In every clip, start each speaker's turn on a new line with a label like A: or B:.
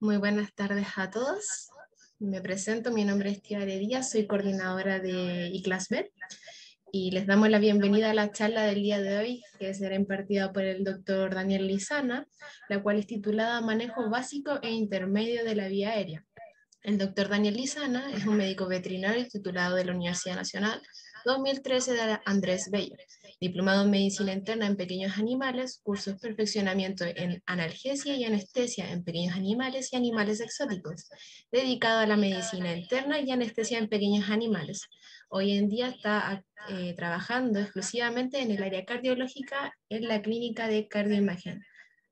A: Muy buenas tardes a todos. Me presento, mi nombre es Tiare Díaz, soy coordinadora de iClassMed y les damos la bienvenida a la charla del día de hoy que será impartida por el doctor Daniel Lizana, la cual es titulada Manejo básico e intermedio de la vía aérea. El doctor Daniel Lizana es un médico veterinario titulado de la Universidad Nacional 2013 de Andrés Bello, diplomado en medicina interna en pequeños animales, cursos de perfeccionamiento en analgesia y anestesia en pequeños animales y animales exóticos, dedicado a la medicina interna y anestesia en pequeños animales. Hoy en día está trabajando exclusivamente en el área cardiológica en la clínica de cardioimagen.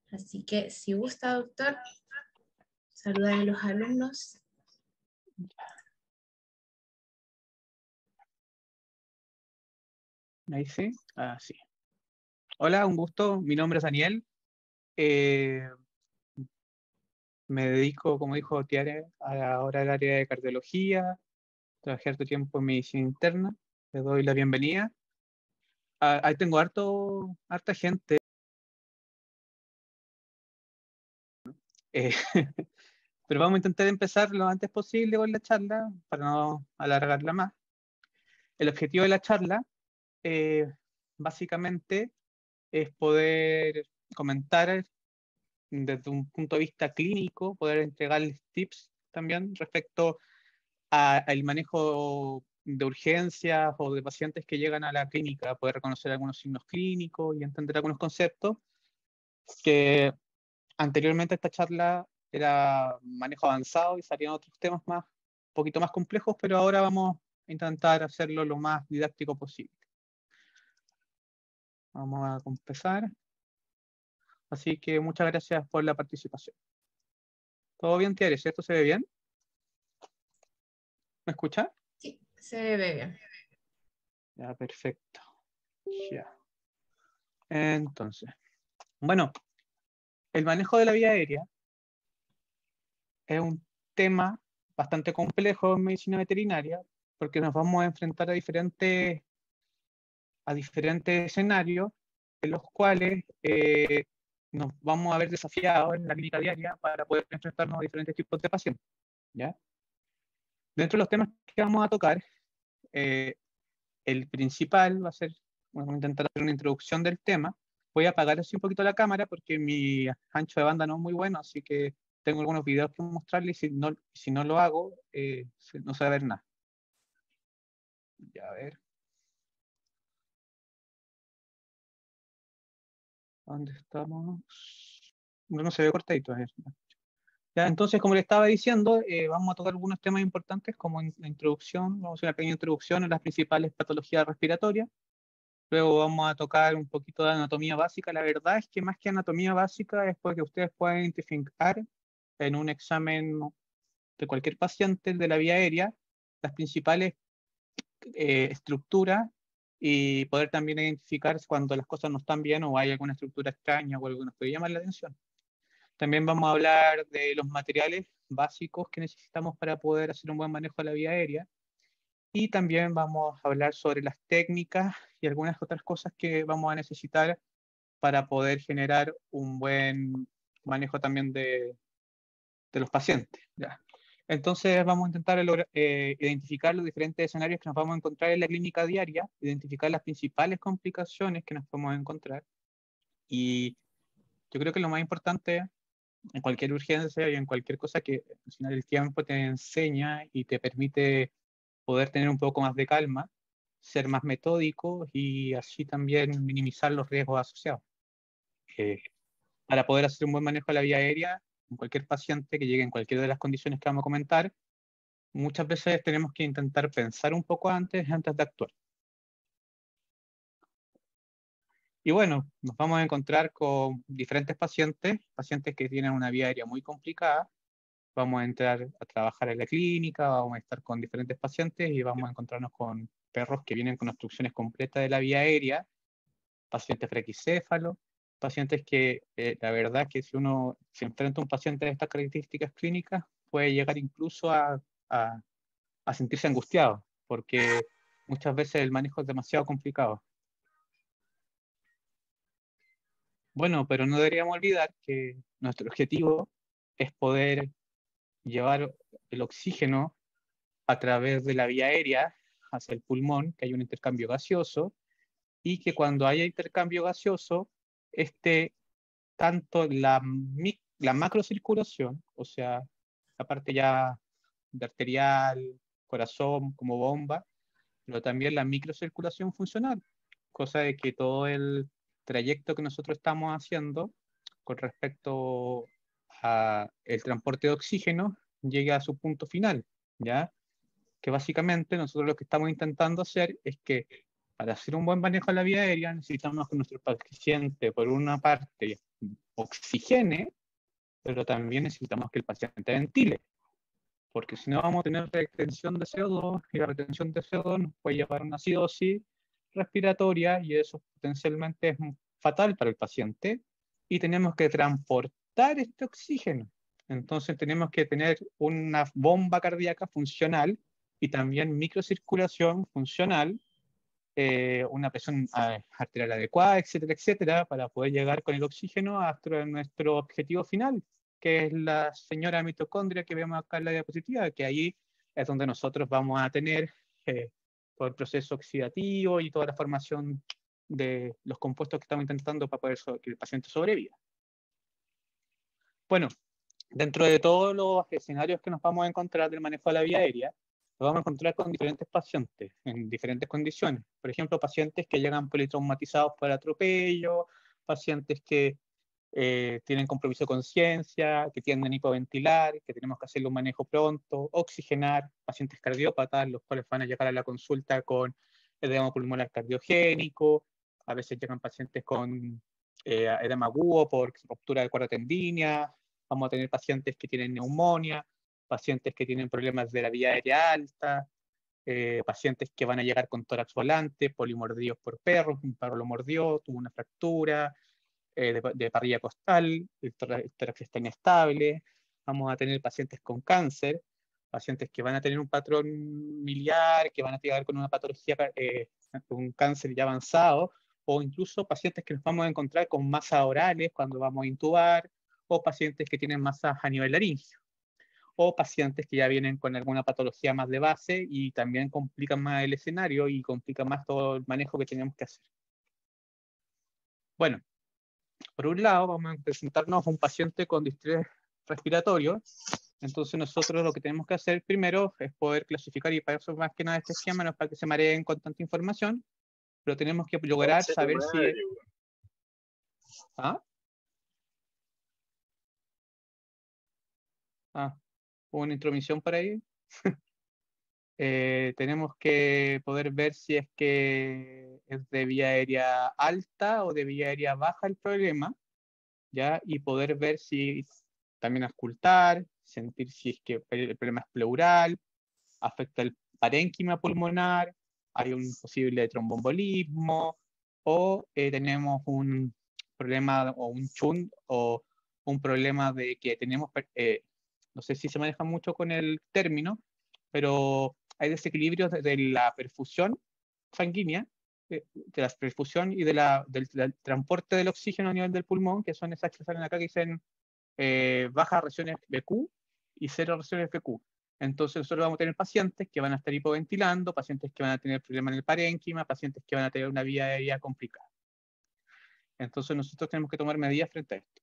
A: Así que si gusta, doctor, saludar a los alumnos.
B: Ahí sí. Sí. Hola, un gusto. Mi nombre es Daniel. Me dedico, como dijo Tiare, ahora al área de cardiología. Trabajé harto tiempo en medicina interna. Les doy la bienvenida. Ahí tengo harta gente. eh, pero vamos a intentar empezar lo antes posible con la charla para no alargarla más. El objetivo de la charla, básicamente, es poder comentar desde un punto de vista clínico, poder entregarles tips también respecto al manejo de urgencias o de pacientes que llegan a la clínica, poder reconocer algunos signos clínicos y entender algunos conceptos que anteriormente esta charla era manejo avanzado y salían otros temas un poquito más complejos, pero ahora vamos a intentar hacerlo lo más didáctico posible. Vamos a empezar. Así que muchas gracias por la participación. ¿Todo bien, Tiare? ¿Cierto? ¿Se ve bien? ¿Me escucha?
A: Sí, se ve bien.
B: Ya, perfecto. Ya. Entonces, bueno, el manejo de la vía aérea es un tema bastante complejo en medicina veterinaria porque nos vamos a enfrentar a diferentes escenarios en los cuales nos vamos a ver desafiados en la clínica diaria para poder enfrentarnos a diferentes tipos de pacientes, ¿ya? Dentro de los temas que vamos a tocar, el principal va a ser, vamos a intentar hacer una introducción del tema. Voy a apagar así un poquito la cámara porque mi ancho de banda no es muy bueno, así que tengo algunos videos que mostrarles y si no lo hago, no se va a ver nada. Ya, a ver. ¿Dónde estamos? No se ve cortadito. Ya, entonces, como le estaba diciendo, vamos a tocar algunos temas importantes como la introducción, vamos a hacer una pequeña introducción a las principales patologías respiratorias. Luego vamos a tocar un poquito de anatomía básica. La verdad es que más que anatomía básica es porque ustedes pueden identificar en un examen de cualquier paciente de la vía aérea las principales estructuras y poder también identificar cuando las cosas no están bien o hay alguna estructura extraña o algo que nos puede llamar la atención. También vamos a hablar de los materiales básicos que necesitamos para poder hacer un buen manejo de la vía aérea. Y también vamos a hablar sobre las técnicas y algunas otras cosas que vamos a necesitar para poder generar un buen manejo también de los pacientes. ¿Ya? Entonces vamos a intentar identificar los diferentes escenarios que nos vamos a encontrar en la clínica diaria, identificar las principales complicaciones que nos podemos encontrar. Y yo creo que lo más importante en cualquier urgencia y en cualquier cosa que al final el tiempo te enseña y te permite poder tener un poco más de calma, ser más metódico y así también minimizar los riesgos asociados. Para poder hacer un buen manejo de la vía aérea, en cualquier paciente que llegue en cualquiera de las condiciones que vamos a comentar, muchas veces tenemos que intentar pensar un poco antes de actuar. Y bueno, nos vamos a encontrar con diferentes pacientes que tienen una vía aérea muy complicada. Vamos a entrar a trabajar en la clínica, vamos a estar con diferentes pacientes y vamos a encontrarnos con perros que vienen con obstrucciones completas de la vía aérea, pacientes frequicéfalos, pacientes que la verdad que si uno se enfrenta a un paciente de estas características clínicas puede llegar incluso a sentirse angustiado, porque muchas veces el manejo es demasiado complicado. Bueno, pero no deberíamos olvidar que nuestro objetivo es poder llevar el oxígeno a través de la vía aérea hacia el pulmón, que hay un intercambio gaseoso, y que cuando haya intercambio gaseoso, tanto la macrocirculación, o sea, la parte ya de arterial, corazón como bomba, pero también la microcirculación funcional, cosa de que todo el trayecto que nosotros estamos haciendo con respecto a el transporte de oxígeno llegue a su punto final, ¿ya? Que básicamente nosotros lo que estamos intentando hacer es que para hacer un buen manejo de la vía aérea necesitamos que nuestro paciente, por una parte, oxigene, pero también necesitamos que el paciente ventile, porque si no vamos a tener retención de CO2 y la retención de CO2 nos puede llevar a una acidosis respiratoria y eso potencialmente es fatal para el paciente y tenemos que transportar este oxígeno. Entonces tenemos que tener una bomba cardíaca funcional y también microcirculación funcional, una presión arterial adecuada, etcétera, etcétera, para poder llegar con el oxígeno hasta nuestro objetivo final, que es la señora mitocondria que vemos acá en la diapositiva, que ahí es donde nosotros vamos a tener todo el proceso oxidativo y toda la formación de los compuestos que estamos intentando para poder que el paciente sobreviva. Bueno, dentro de todos los escenarios que nos vamos a encontrar del manejo de la vía aérea, nos vamos a encontrar con diferentes pacientes en diferentes condiciones. Por ejemplo, pacientes que llegan politraumatizados por atropello, pacientes que tienen compromiso de conciencia, que tienden a hipoventilar, que tenemos que hacerle un manejo pronto, oxigenar, pacientes cardiópatas, los cuales van a llegar a la consulta con edema pulmonar cardiogénico, a veces llegan pacientes con edema agudo por ruptura de cuerda tendínea, vamos a tener pacientes que tienen neumonía, pacientes que tienen problemas de la vía aérea alta, pacientes que van a llegar con tórax volante, polimordidos por perros, un perro lo mordió, tuvo una fractura, de parrilla costal, el tórax está inestable, vamos a tener pacientes con cáncer, pacientes que van a tener un patrón miliar, que van a llegar con una patología, un cáncer ya avanzado, o incluso pacientes que nos vamos a encontrar con masas orales cuando vamos a intubar, o pacientes que tienen masas a nivel laringio, o pacientes que ya vienen con alguna patología más de base y también complican más el escenario y complican más todo el manejo que tenemos que hacer. Bueno, por un lado, vamos a presentarnos a un paciente con distrés respiratorio. Entonces nosotros lo que tenemos que hacer primero es poder clasificar, y para eso más que nada este esquema no es para que se mareen con tanta información, pero tenemos que lograr saber si... ¿Ah? Ah, hubo una intromisión por ahí. Tenemos que poder ver si es que es de vía aérea alta o de vía aérea baja el problema, ¿ya? Y poder ver si también auscultar, sentir si es que el problema es pleural, afecta el parénquima pulmonar, hay un posible tromboembolismo, o tenemos un problema o un shunt o un problema de que tenemos, no sé si se maneja mucho con el término, pero hay desequilibrios de la perfusión sanguínea, de la perfusión y del transporte del oxígeno a nivel del pulmón, que son esas que salen acá que dicen bajas reacciones BQ y cero reacciones FQ. Entonces nosotros vamos a tener pacientes que van a estar hipoventilando, pacientes que van a tener problemas en el parénquima, pacientes que van a tener una vía aérea complicada. Entonces nosotros tenemos que tomar medidas frente a esto.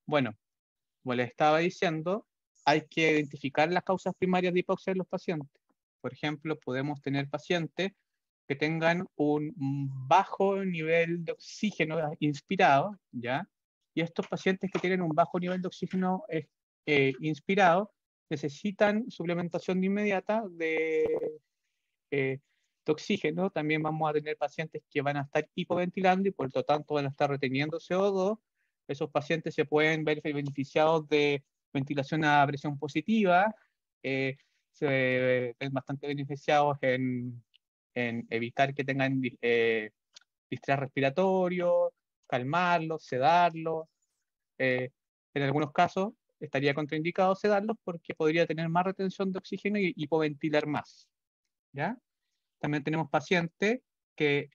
B: Bueno, como les estaba diciendo, hay que identificar las causas primarias de hipoxia en los pacientes. Por ejemplo, podemos tener pacientes que tengan un bajo nivel de oxígeno inspirado, ¿ya? Y estos pacientes que tienen un bajo nivel de oxígeno inspirado necesitan suplementación inmediata de oxígeno. También vamos a tener pacientes que van a estar hipoventilando y por lo tanto van a estar reteniendo CO2. Esos pacientes se pueden ver beneficiados de ventilación a presión positiva, se ven bastante beneficiados en evitar que tengan distrés respiratorio, calmarlos, sedarlos. En algunos casos estaría contraindicado sedarlos porque podría tener más retención de oxígeno y hipoventilar más, ¿ya? También tenemos pacientes que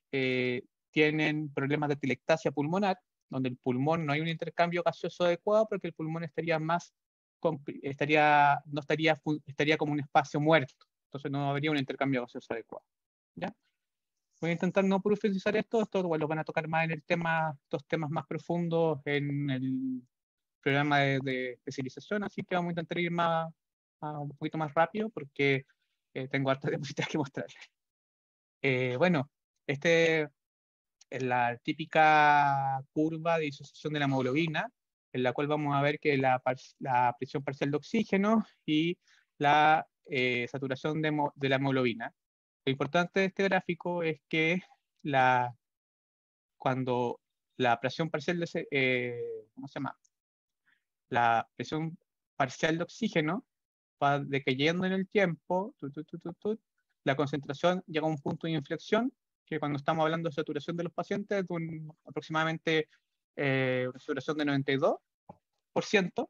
B: tienen problemas de atelectasia pulmonar, donde el pulmón no hay un intercambio gaseoso adecuado porque el pulmón estaría más estaría como un espacio muerto, entonces no habría un intercambio gaseoso adecuado. ¿Ya? Voy a intentar no profundizar esto igual lo van a tocar más en el tema, estos temas más profundos en el programa de especialización, así que vamos a intentar ir un poquito más rápido porque tengo hartas diapositivas que mostrarles. Bueno, este es la típica curva de disociación de la hemoglobina, en la cual vamos a ver que la presión parcial de oxígeno y la saturación de la hemoglobina. Lo importante de este gráfico es que cuando la presión parcial ¿cómo se llama? La presión parcial de oxígeno va decayendo en el tiempo, la concentración llega a un punto de inflexión, que cuando estamos hablando de saturación de los pacientes, de aproximadamente una saturación de 92%,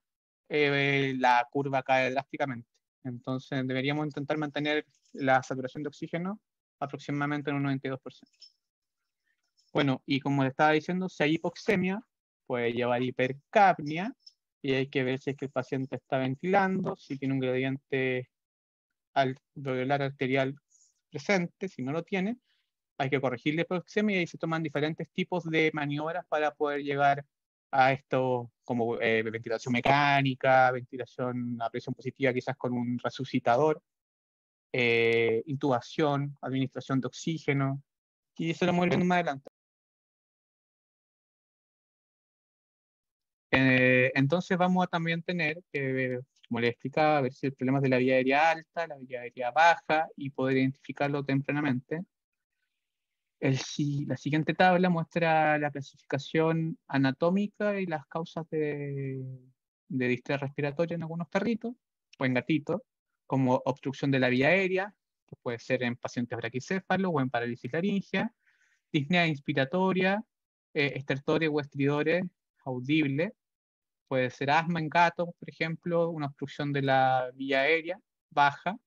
B: la curva cae drásticamente. Entonces deberíamos intentar mantener la saturación de oxígeno aproximadamente en un 92%. Bueno, y como le estaba diciendo, si hay hipoxemia, puede llevar hipercapnia, y hay que ver si es que el paciente está ventilando, si tiene un gradiente alveolar arterial presente, si no lo tiene, hay que corregir la hipoxemia y ahí se toman diferentes tipos de maniobras para poder llegar a esto, como ventilación mecánica, ventilación a presión positiva quizás con un resucitador, intubación, administración de oxígeno, y eso lo vamos a ir viendo más adelante. Entonces vamos a también tener que, como les explicaba, ver si el problema es de la vía aérea alta, la vía aérea baja y poder identificarlo tempranamente. La siguiente tabla muestra la clasificación anatómica y las causas de distrés respiratoria en algunos perritos o en gatitos, como obstrucción de la vía aérea, que puede ser en pacientes braquicéfalos o en parálisis laringea, disnea inspiratoria, estertores o estridores audibles. Puede ser asma en gatos, por ejemplo, una obstrucción de la vía aérea baja,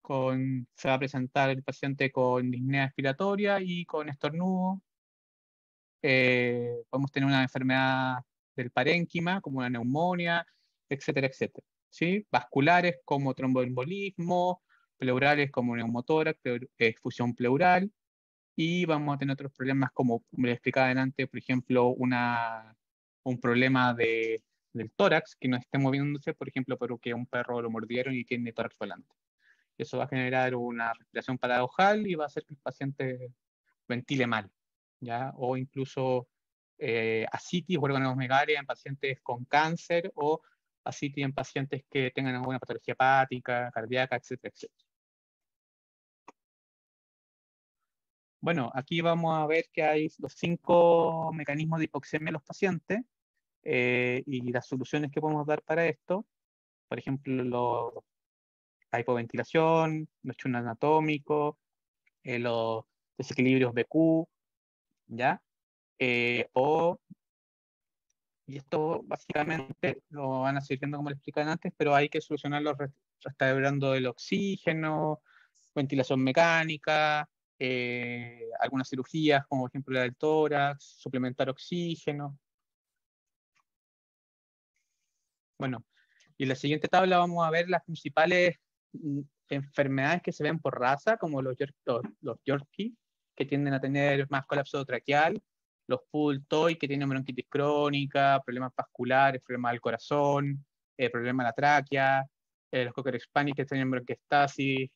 B: se va a presentar el paciente con disnea expiratoria y con estornudo. Podemos tener una enfermedad del parénquima, como una neumonía, etcétera, etcétera. ¿Sí? Vasculares como tromboembolismo, pleurales como neumotórax, fusión pleural, y vamos a tener otros problemas como les explicaba antes, por ejemplo, un problema del tórax que no esté moviéndose, por ejemplo, porque un perro lo mordieron y tiene tórax volante. Eso va a generar una respiración paradojal y va a hacer que el paciente ventile mal, ¿ya? O incluso ascitis o organomegalia en pacientes con cáncer o ascitis en pacientes que tengan alguna patología hepática, cardíaca, etcétera, etcétera. Bueno, aquí vamos a ver que hay los 5 mecanismos de hipoxemia en los pacientes y las soluciones que podemos dar para esto. Por ejemplo, la hipoventilación, los chunos anatómicos, los desequilibrios BQ, ¿ya? Y esto básicamente lo van a seguir viendo como les explicaban antes, pero hay que solucionarlo restaurando el oxígeno, ventilación mecánica, algunas cirugías como por ejemplo la del tórax, suplementar oxígeno. Bueno, y en la siguiente tabla vamos a ver las principales enfermedades que se ven por raza, como los Yorkie, que tienden a tener más colapso traqueal, los Poodle Toy, que tienen bronquitis crónica, problemas vasculares, problemas del corazón, problemas de la tráquea, los Cocker Spaniel que tienen bronquiectasis,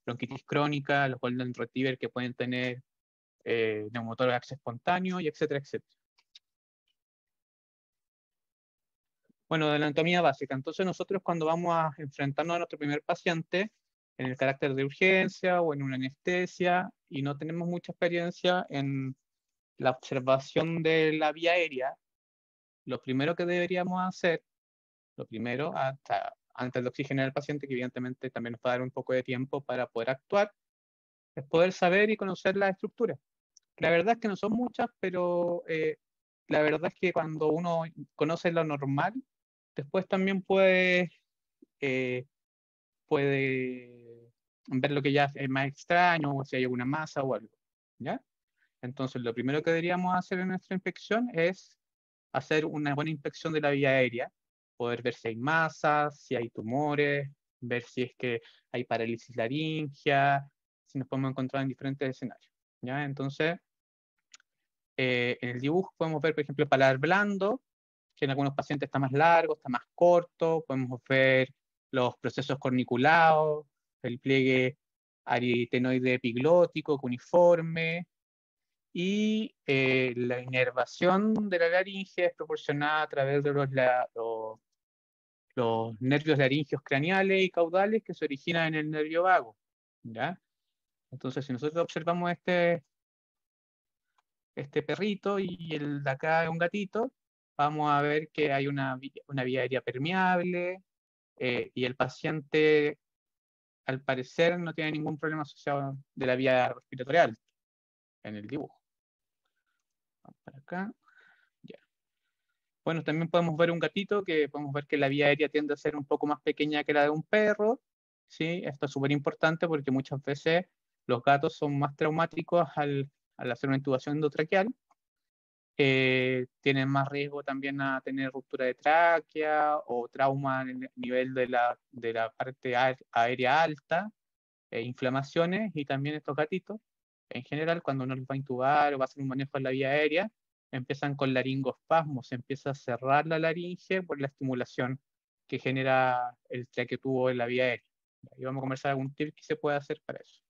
B: bronquitis crónica, los Golden Retriever que pueden tener neumotórax espontáneo, y etcétera, etcétera. Bueno, de la anatomía básica. Entonces nosotros cuando vamos a enfrentarnos a nuestro primer paciente en el carácter de urgencia o en una anestesia y no tenemos mucha experiencia en la observación de la vía aérea, lo primero que deberíamos hacer, antes de oxigenar al paciente, que evidentemente también nos va a dar un poco de tiempo para poder actuar, es poder saber y conocer la estructura. La verdad es que no son muchas, pero la verdad es que cuando uno conoce lo normal, después también puede ver lo que ya es más extraño, o si hay alguna masa o algo, ¿ya? Entonces, lo primero que deberíamos hacer en nuestra inspección es hacer una buena inspección de la vía aérea, poder ver si hay masas, si hay tumores, ver si es que hay parálisis laringea, si nos podemos encontrar en diferentes escenarios, ¿ya? Entonces, en el dibujo podemos ver, por ejemplo, el paladar blando, que en algunos pacientes está más largo, está más corto, podemos ver los procesos corniculados, el pliegue aritenoide epiglótico cuneiforme, y la inervación de la laringe es proporcionada a través de los nervios laringeos craneales y caudales que se originan en el nervio vago, ¿ya? Entonces, si nosotros observamos este perrito y el de acá es un gatito, vamos a ver que hay una vía aérea permeable, y el paciente, al parecer, no tiene ningún problema asociado de la vía respiratoria alta en el dibujo. Vamos para acá. Ya. Bueno, también podemos ver un gatito, que podemos ver que la vía aérea tiende a ser un poco más pequeña que la de un perro, ¿sí? Esto es súper importante porque muchas veces los gatos son más traumáticos al hacer una intubación endotraqueal. Tienen más riesgo también a tener ruptura de tráquea o trauma en el nivel de la parte aérea alta, inflamaciones, y también estos gatitos, en general, cuando uno los va a intubar o va a hacer un manejo en la vía aérea, empiezan con laringoespasmos, se empieza a cerrar la laringe por la estimulación que genera el traqueotubo en la vía aérea. Y vamos a conversar algún tip que se puede hacer para eso.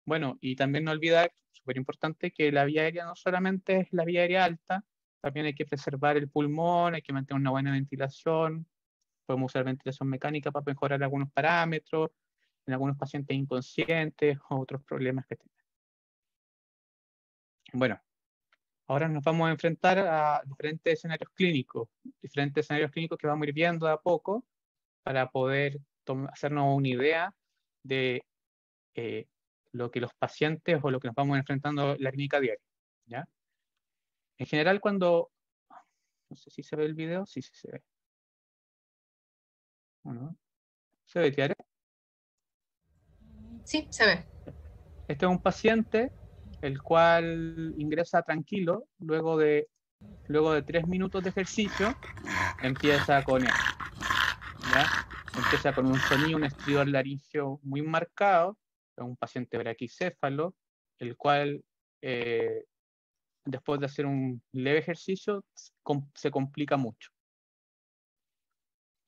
B: Bueno, y también no olvidar, súper importante, que la vía aérea no solamente es la vía aérea alta, también hay que preservar el pulmón, hay que mantener una buena ventilación, podemos usar ventilación mecánica para mejorar algunos parámetros, en algunos pacientes inconscientes o otros problemas que tengan. Bueno, ahora nos vamos a enfrentar a diferentes escenarios clínicos que vamos a ir viendo de a poco para poder hacernos una idea de lo que los pacientes o lo que nos vamos enfrentando en la clínica diaria, ¿ya? En general, no sé si se ve el video, sí se ve. Bueno, ¿se ve, Tiare?
A: Sí, se ve.
B: Este es un paciente el cual ingresa tranquilo, luego de 3 minutos de ejercicio, empieza con esto, ¿ya? Empieza con un sonido, un estridor laringeo muy marcado, es un paciente braquicéfalo, el cual después de hacer un leve ejercicio se complica mucho.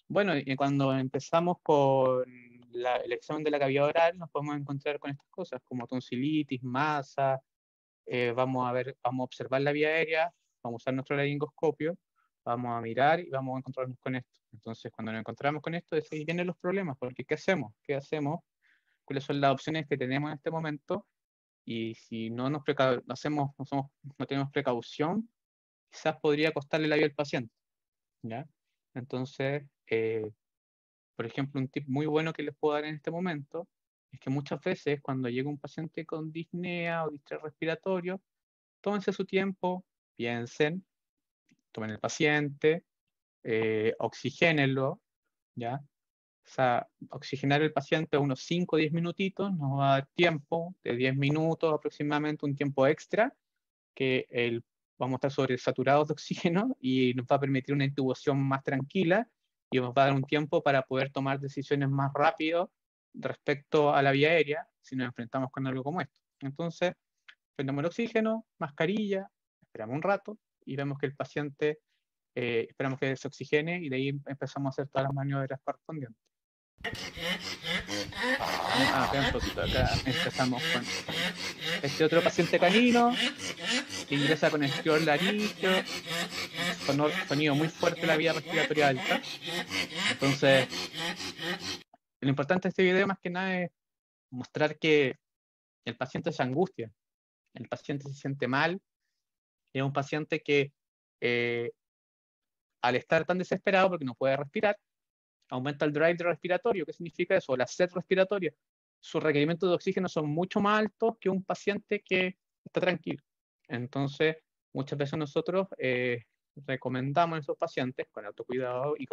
B: Bueno, y cuando empezamos con el examen de la cavidad oral, nos podemos encontrar con estas cosas, como tonsilitis, masa, vamos a observar la vía aérea, vamos a usar nuestro laringoscopio, vamos a mirar y vamos a encontrarnos con esto. Entonces, cuando nos encontramos con esto, de ahí vienen los problemas, porque ¿qué hacemos? ¿Qué hacemos? ¿Cuáles son las opciones que tenemos en este momento? Y si no no tenemos precaución, quizás podría costarle la vida al paciente, ¿ya? Entonces, por ejemplo, un tip muy bueno que les puedo dar en este momento es que muchas veces cuando llega un paciente con disnea o distrés respiratorio, tómense su tiempo, piensen, tomen el paciente, oxigénenlo, ¿ya? O sea, oxigenar el paciente unos 5 o 10 minutitos nos va a dar tiempo de 10 minutos aproximadamente, un tiempo extra, que vamos a estar sobresaturados de oxígeno y nos va a permitir una intubación más tranquila y nos va a dar un tiempo para poder tomar decisiones más rápido respecto a la vía aérea si nos enfrentamos con algo como esto. Entonces, prendemos el oxígeno, mascarilla, esperamos un rato y vemos que el paciente, esperamos que se oxigene y de ahí empezamos a hacer todas las maniobras correspondientes. Espera un poquito, acá empezamos con este otro paciente canino que ingresa con estridor laringeo, sonido muy fuerte de la vía respiratoria alta. Entonces, lo importante de este video más que nada es mostrar que el paciente se angustia, el paciente se siente mal, es un paciente que al estar tan desesperado porque no puede respirar, aumenta el drive respiratorio. ¿Qué significa eso? La sed respiratoria. Sus requerimientos de oxígeno son mucho más altos que un paciente que está tranquilo. Entonces, muchas veces nosotros recomendamos a esos pacientes, con autocuidado y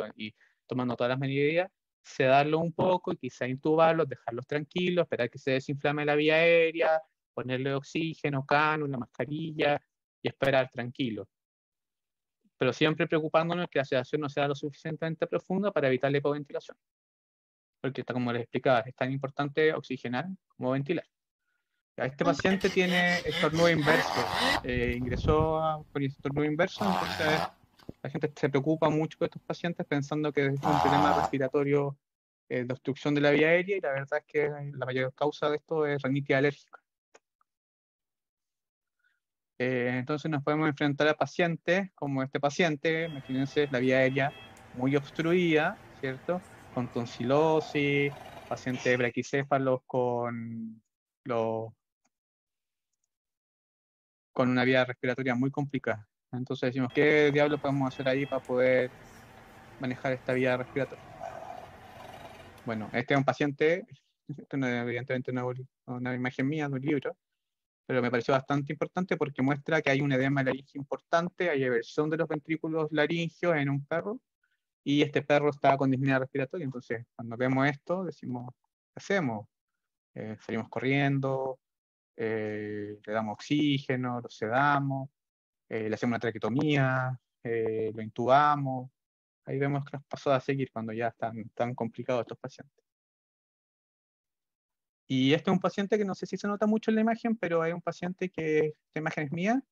B: tomando todas las medidas, sedarlos un poco y quizá intubarlos, dejarlos tranquilos, esperar que se desinflame la vía aérea, ponerle oxígeno, cánula, mascarilla y esperar tranquilo. pero siempre preocupándonos que la sedación no sea lo suficientemente profunda para evitar la hipoventilación. Porque, como les explicaba, es tan importante oxigenar como ventilar. Este paciente tiene estornudo inverso, ingresó con estornudo inverso, entonces la gente se preocupa mucho por estos pacientes pensando que es un problema respiratorio de obstrucción de la vía aérea, y la verdad es que la mayor causa de esto es rinitis alérgica. Entonces nos podemos enfrentar a pacientes como este paciente, imagínense la vía aérea muy obstruida, ¿cierto? Con tonsilosis, pacientes braquicéfalos con una vía respiratoria muy complicada. Entonces decimos, ¿qué diablo podemos hacer ahí para poder manejar esta vía respiratoria? Bueno, este es un paciente, esto no, evidentemente no es una imagen mía de un libro, pero me pareció bastante importante porque muestra que hay un edema laríngeo importante, hay eversión de los ventrículos laringeos en un perro, y este perro estaba con disnea respiratoria. Entonces, cuando vemos esto, decimos, ¿qué hacemos? Salimos corriendo, le damos oxígeno, lo sedamos, le hacemos una traqueotomía, lo intubamos. Ahí vemos los pasos a seguir cuando ya están tan complicados estos pacientes. Y este es un paciente que no sé si se nota mucho en la imagen, pero es un paciente que, esta imagen es mía,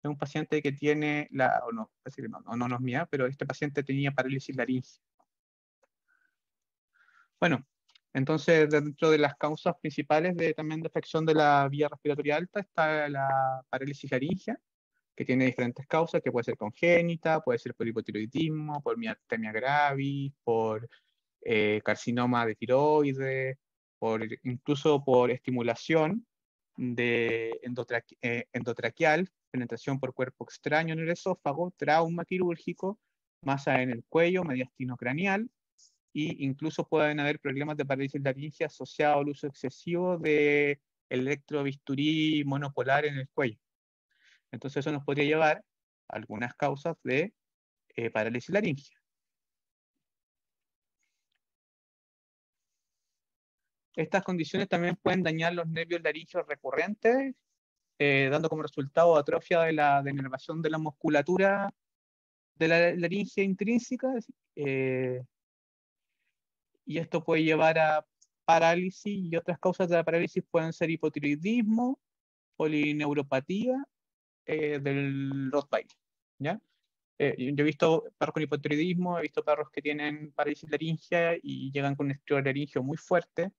B: es un paciente que tiene, o no, parece que no es mía, pero este paciente tenía parálisis laríngea. Bueno, entonces dentro de las causas principales también de afección de la vía respiratoria alta está la parálisis laríngea, que tiene diferentes causas, que puede ser congénita, puede ser por hipotiroidismo, por miastenia gravis, por carcinoma de tiroides, incluso por estimulación de endotraqueal, penetración por cuerpo extraño en el esófago, trauma quirúrgico, masa en el cuello, mediastino craneal, e incluso pueden haber problemas de parálisis laríngea asociados al uso excesivo de electrobisturí monopolar en el cuello. Entonces eso nos podría llevar a algunas causas de parálisis laríngea. Estas condiciones también pueden dañar los nervios laríngeos recurrentes, dando como resultado atrofia de la denervación de la musculatura de la laringe intrínseca, y esto puede llevar a parálisis, y otras causas de la parálisis pueden ser hipotiroidismo, polineuropatía del Rottweiler, ¿ya? Yo he visto perros con hipotiroidismo, he visto perros que tienen parálisis laringea y llegan con un estrés laríngeo muy fuerte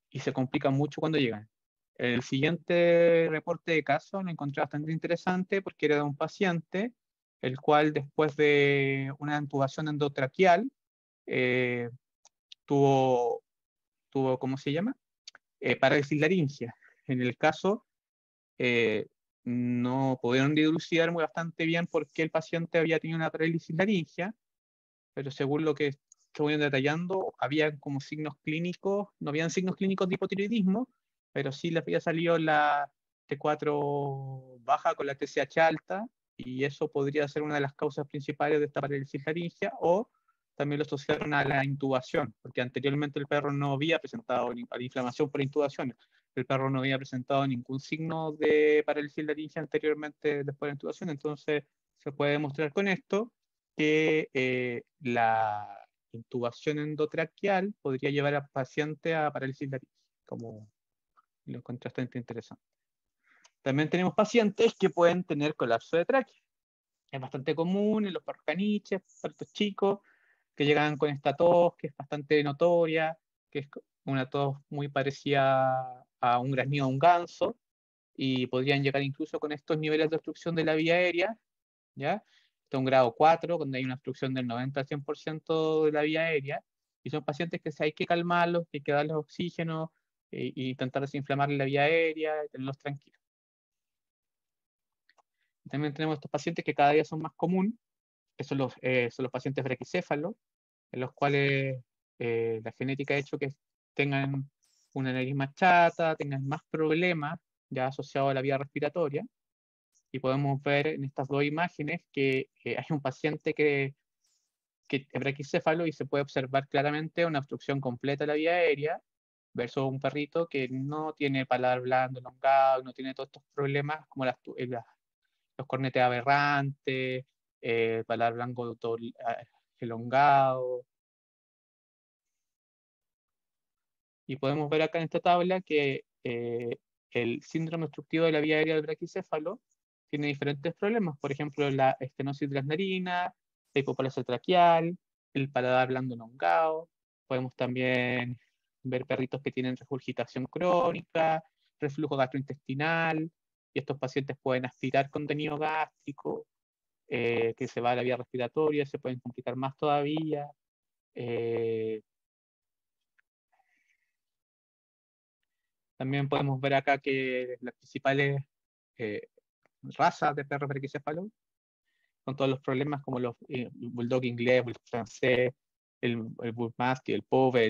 B: y se complican mucho cuando llegan. El siguiente reporte de caso lo encontré bastante interesante porque era de un paciente el cual después de una intubación endotraqueal eh, tuvo, ¿cómo se llama? Parálisis laringea. En el caso, eh, no pudieron dilucidar muy bastante bien por qué el paciente había tenido una parálisis laringea, pero según lo que voy detallando, había como signos clínicos, no habían signos clínicos de hipotiroidismo, pero sí le había salido la T4 baja con la TSH alta, y eso podría ser una de las causas principales de esta parálisis laringea, o también lo asociaron a la intubación, porque anteriormente el perro no había presentado a la inflamación por intubaciones. El perro no había presentado ningún signo de parálisis laringea anteriormente después de la intubación, entonces se puede demostrar con esto que la intubación endotraqueal podría llevar al paciente a parálisis laringea, como lo encontré bastante interesante. También tenemos pacientes que pueden tener colapso de tráquea. Es bastante común en los perros caniches, perros chicos, que llegan con esta tos que es bastante notoria, que es una tos muy parecida a un graznido de un ganso, y podrían llegar incluso con estos niveles de obstrucción de la vía aérea, ¿ya? Está un grado 4, donde hay una obstrucción del 90 al 100% de la vía aérea, y son pacientes que hay que calmarlos, que hay que darles oxígeno, e intentar desinflamar la vía aérea y tenerlos tranquilos. También tenemos estos pacientes que cada día son más comunes, que son los pacientes braquicéfalos, en los cuales la genética ha hecho que tengan una nariz más chata, tengan más problemas ya asociados a la vía respiratoria. Y podemos ver en estas dos imágenes que hay un paciente que es braquicéfalo y se puede observar claramente una obstrucción completa de la vía aérea, versus un perrito que no tiene paladar blando, elongado, no tiene todos estos problemas como los cornetes aberrantes, paladar blanco elongado. Y podemos ver acá en esta tabla que el síndrome obstructivo de la vía aérea del braquicéfalo tiene diferentes problemas. Por ejemplo, la estenosis de las narinas, la hipopalasia traqueal, el paladar blando elongado. Podemos también ver perritos que tienen regurgitación crónica, reflujo gastrointestinal, y estos pacientes pueden aspirar contenido gástrico, que se va a la vía respiratoria, se pueden complicar más todavía. También podemos ver acá que las principales razas de perros braquicéfalos, con todos los problemas como los bulldog inglés, bulldog francés, el bull mastiff, el pove,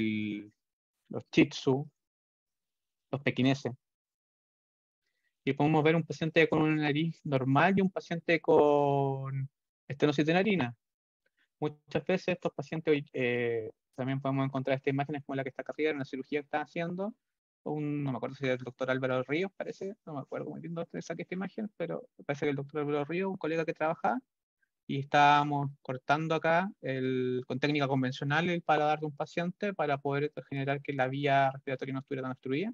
B: los shih tzu, los pequineses. Y podemos ver un paciente con una nariz normal y un paciente con estenosis de narina. Muchas veces estos pacientes, también podemos encontrar estas imágenes como la que está acá arriba, en una cirugía que están haciendo. No me acuerdo si es el doctor Álvaro Ríos, parece, no me acuerdo muy bien dónde saqué esta imagen, pero parece que el doctor Álvaro Ríos, un colega que trabaja, y estábamos cortando acá con técnica convencional el paladar de un paciente para poder generar que la vía respiratoria no estuviera tan obstruida.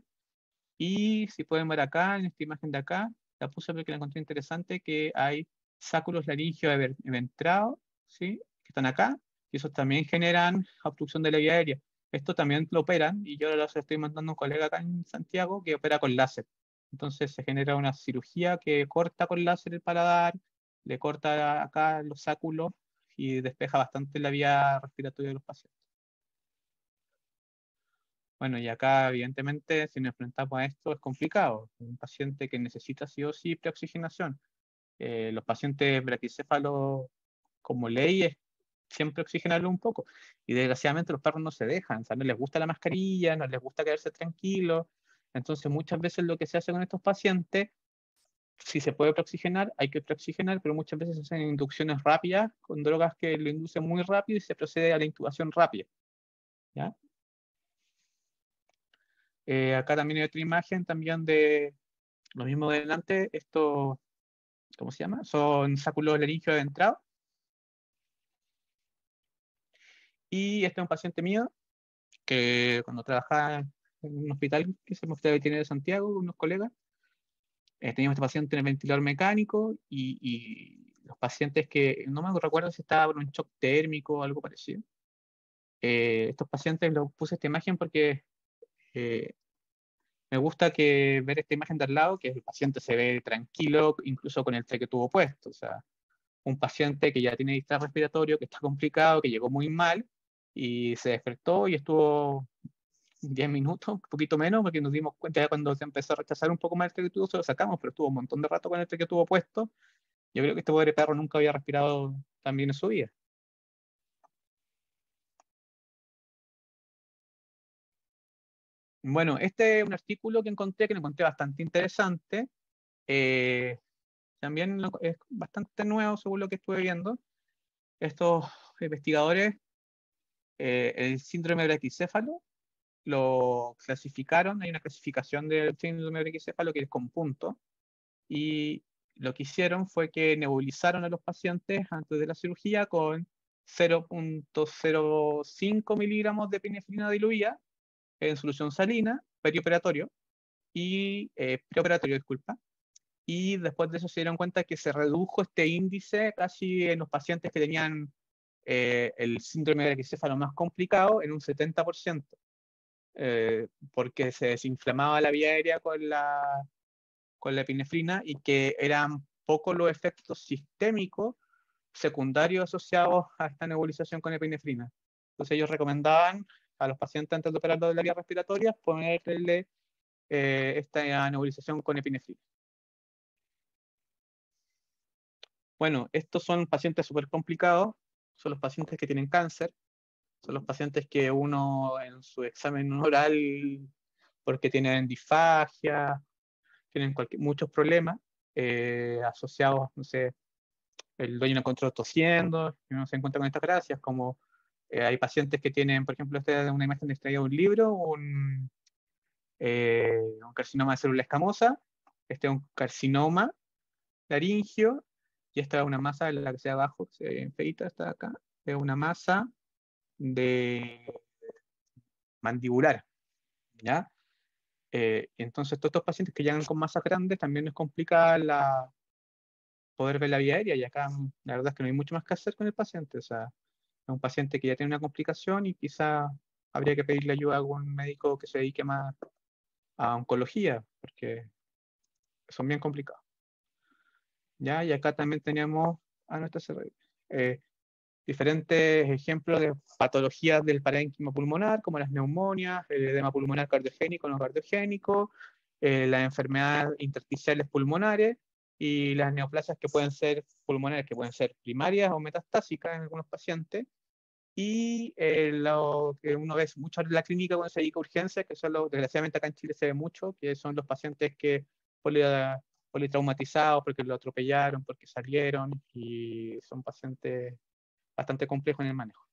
B: Y si pueden ver acá, en esta imagen de acá, la puse porque la encontré interesante, que hay sáculos laríngeos eventrados, ¿sí? Que están acá, y esos también generan obstrucción de la vía aérea. Esto también lo operan, y yo lo estoy mandando a un colega acá en Santiago que opera con láser. Entonces se genera una cirugía que corta con láser el paladar, le corta acá los sáculos y despeja bastante la vía respiratoria de los pacientes. Bueno, y acá evidentemente si nos enfrentamos a esto es complicado. Un paciente que necesita sí o sí preoxigenación. Los pacientes braquicéfalos como ley es siempre oxigenarlo un poco. Y desgraciadamente los perros no se dejan, o sea, no les gusta la mascarilla, no les gusta quedarse tranquilos. Entonces muchas veces lo que se hace con estos pacientes, si se puede preoxigenar, hay que preoxigenar, pero muchas veces se hacen inducciones rápidas con drogas que lo inducen muy rápido y se procede a la intubación rápida. ¿Ya? Acá también hay otra imagen también de lo mismo de delante. Esto, ¿cómo se llama? Son sáculos laríngeos de entrada. Y este es un paciente mío que cuando trabajaba en un hospital que se llama Hospital Veterinario de Santiago, con unos colegas, teníamos este paciente en el ventilador mecánico y los pacientes que, no me recuerdo si estaba con un shock térmico o algo parecido. Estos pacientes los puse esta imagen porque eh, me gusta que ver esta imagen de al lado, que el paciente se ve tranquilo, incluso con el que tuvo puesto. O sea, un paciente que ya tiene distrés respiratorio, que está complicado, que llegó muy mal y se despertó y estuvo 10 minutos, un poquito menos, porque nos dimos cuenta ya cuando se empezó a rechazar un poco más el que tuvo, se lo sacamos, pero estuvo un montón de rato con el que tuvo puesto. Yo creo que este pobre perro nunca había respirado tan bien en su vida. Bueno, este es un artículo que lo encontré bastante interesante. Eh, También es bastante nuevo según lo que estuve viendo. Estos investigadores, el síndrome de braquicéfalo, lo clasificaron, hay una clasificación del síndrome de braquicéfalo que es con puntos, y lo que hicieron fue que nebulizaron a los pacientes antes de la cirugía con 0,05 miligramos de epinefrina diluida en solución salina, perioperatorio, preoperatorio, disculpa, y después de eso se dieron cuenta que se redujo este índice casi en los pacientes que tenían el síndrome de braquicéfalo más complicado en un 70%, porque se desinflamaba la vía aérea con la epinefrina y que eran pocos los efectos sistémicos secundarios asociados a esta nebulización con epinefrina. Entonces ellos recomendaban a los pacientes antes de operarlo de la vía respiratoria ponerle esta nebulización con epinefrina. Bueno, estos son pacientes súper complicados, son los pacientes que tienen cáncer, son los pacientes que uno en su examen oral, porque tienen disfagia, tienen muchos problemas asociados, no sé, el dueño no encontró tosiendo, y uno se encuentra con estas gracias, como hay pacientes que tienen, por ejemplo, esta es una imagen extraída de un libro, un carcinoma de célula escamosa, este es un carcinoma laringio, Y esta es una masa, la que sea abajo, que se ve feita, esta de acá, es una masa de mandibular, ¿ya? Entonces, todos estos pacientes que llegan con masas grandes también es complicada poder ver la vía aérea, y acá la verdad es que no hay mucho más que hacer con el paciente. O sea, es un paciente que ya tiene una complicación y quizá habría que pedirle ayuda a algún médico que se dedique más a oncología, porque son bien complicados. ¿Ya? Y acá también tenemos a nuestra diferentes ejemplos de patologías del parénquima pulmonar, como las neumonias, el edema pulmonar cardiogénico, no cardiogénico, las enfermedades intersticiales pulmonares y las neoplasias que pueden ser pulmonares, que pueden ser primarias o metastásicas en algunos pacientes. Y lo que uno ve mucho en la clínica cuando se dedica a urgencias, que son desgraciadamente acá en Chile se ve mucho, que son los pacientes que poli- politraumatizados porque lo atropellaron, porque salieron, y son pacientes bastante complejos en el manejo.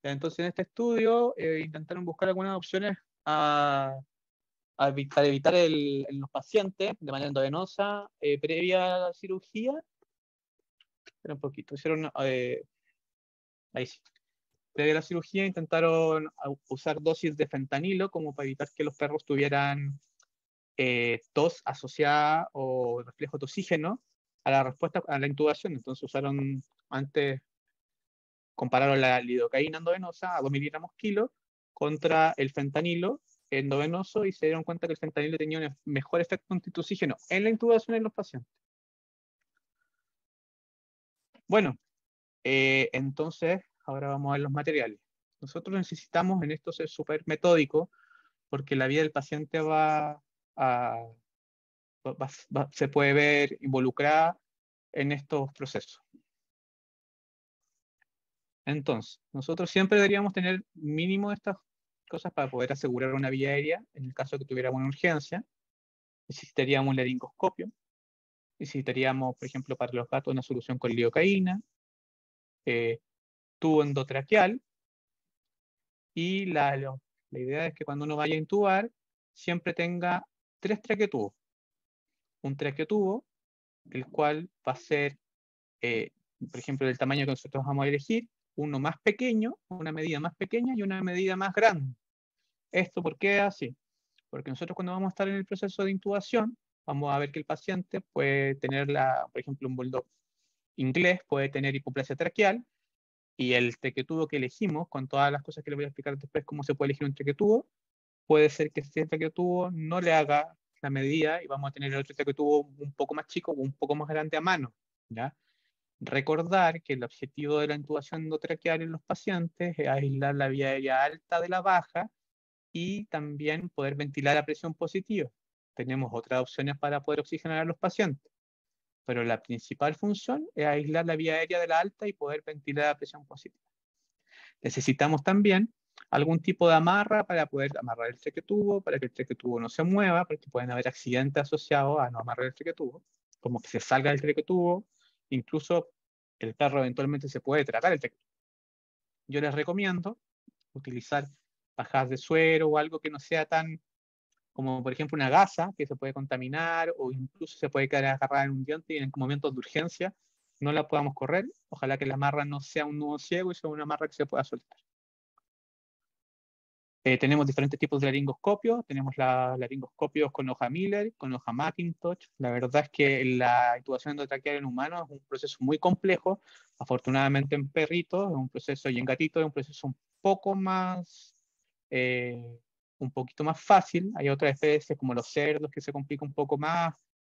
B: Entonces, en este estudio intentaron buscar algunas opciones para evitar en los pacientes de manera endovenosa previa a la cirugía. Espera un poquito, hicieron ahí sí. Previa a la cirugía intentaron usar dosis de fentanilo como para evitar que los perros tuvieran tos asociada o reflejo de oxígeno a la respuesta a la intubación. Entonces usaron antes, compararon la lidocaína endovenosa a 2 miligramos kilo contra el fentanilo endovenoso, y se dieron cuenta que el fentanilo tenía un mejor efecto antituxígeno en la intubación en los pacientes. Bueno, entonces ahora vamos a ver los materiales. Nosotros necesitamos en esto ser súper metódicos, porque la vida del paciente se puede ver involucrada en estos procesos. Entonces, nosotros siempre deberíamos tener mínimo estas cosas para poder asegurar una vía aérea en el caso de que tuviéramos una urgencia. Necesitaríamos un laringoscopio, necesitaríamos, por ejemplo, para los gatos una solución con lidocaína, tubo endotraqueal, y la idea es que cuando uno vaya a intubar siempre tenga 3 traqueotubos. Un traqueotubo, el cual va a ser, por ejemplo, del tamaño que nosotros vamos a elegir, uno más pequeño, una medida más pequeña y una medida más grande. ¿Esto por qué es así? Porque nosotros cuando vamos a estar en el proceso de intubación, vamos a ver que el paciente puede tener, por ejemplo, un bulldog inglés, puede tener hipoplasia traqueal, y el traqueotubo que elegimos, con todas las cosas que les voy a explicar después cómo se puede elegir un traqueotubo, puede ser que este traqueotubo no le haga la medida y vamos a tener el otro traqueotubo un poco más chico o un poco más grande a mano, ¿ya? Recordar que el objetivo de la intubación endotraqueal en los pacientes es aislar la vía aérea alta de la baja y también poder ventilar a presión positiva. Tenemos otras opciones para poder oxigenar a los pacientes, pero la principal función es aislar la vía aérea de la alta y poder ventilar a presión positiva. Necesitamos también algún tipo de amarra para poder amarrar el traqueotubo, para que el traqueotubo no se mueva, porque pueden haber accidentes asociados a no amarrar el traqueotubo, como que se salga del traqueotubo, incluso el perro eventualmente se puede tragar el traqueotubo. Yo les recomiendo utilizar bajadas de suero o algo que no sea tan, como por ejemplo una gasa que se puede contaminar o incluso se puede quedar agarrada en un diente y en momentos de urgencia no la podamos correr. Ojalá que la amarra no sea un nudo ciego y sea una amarra que se pueda soltar. Tenemos diferentes tipos de laringoscopios. Tenemos laringoscopios con hoja Miller, con hoja Macintosh. La verdad es que la intubación endotraqueal en humanos es un proceso muy complejo. Afortunadamente en perritos es un proceso, y en gatitos es un proceso poco más, un poquito más fácil. Hay otras especies como los cerdos que se complica un poco más,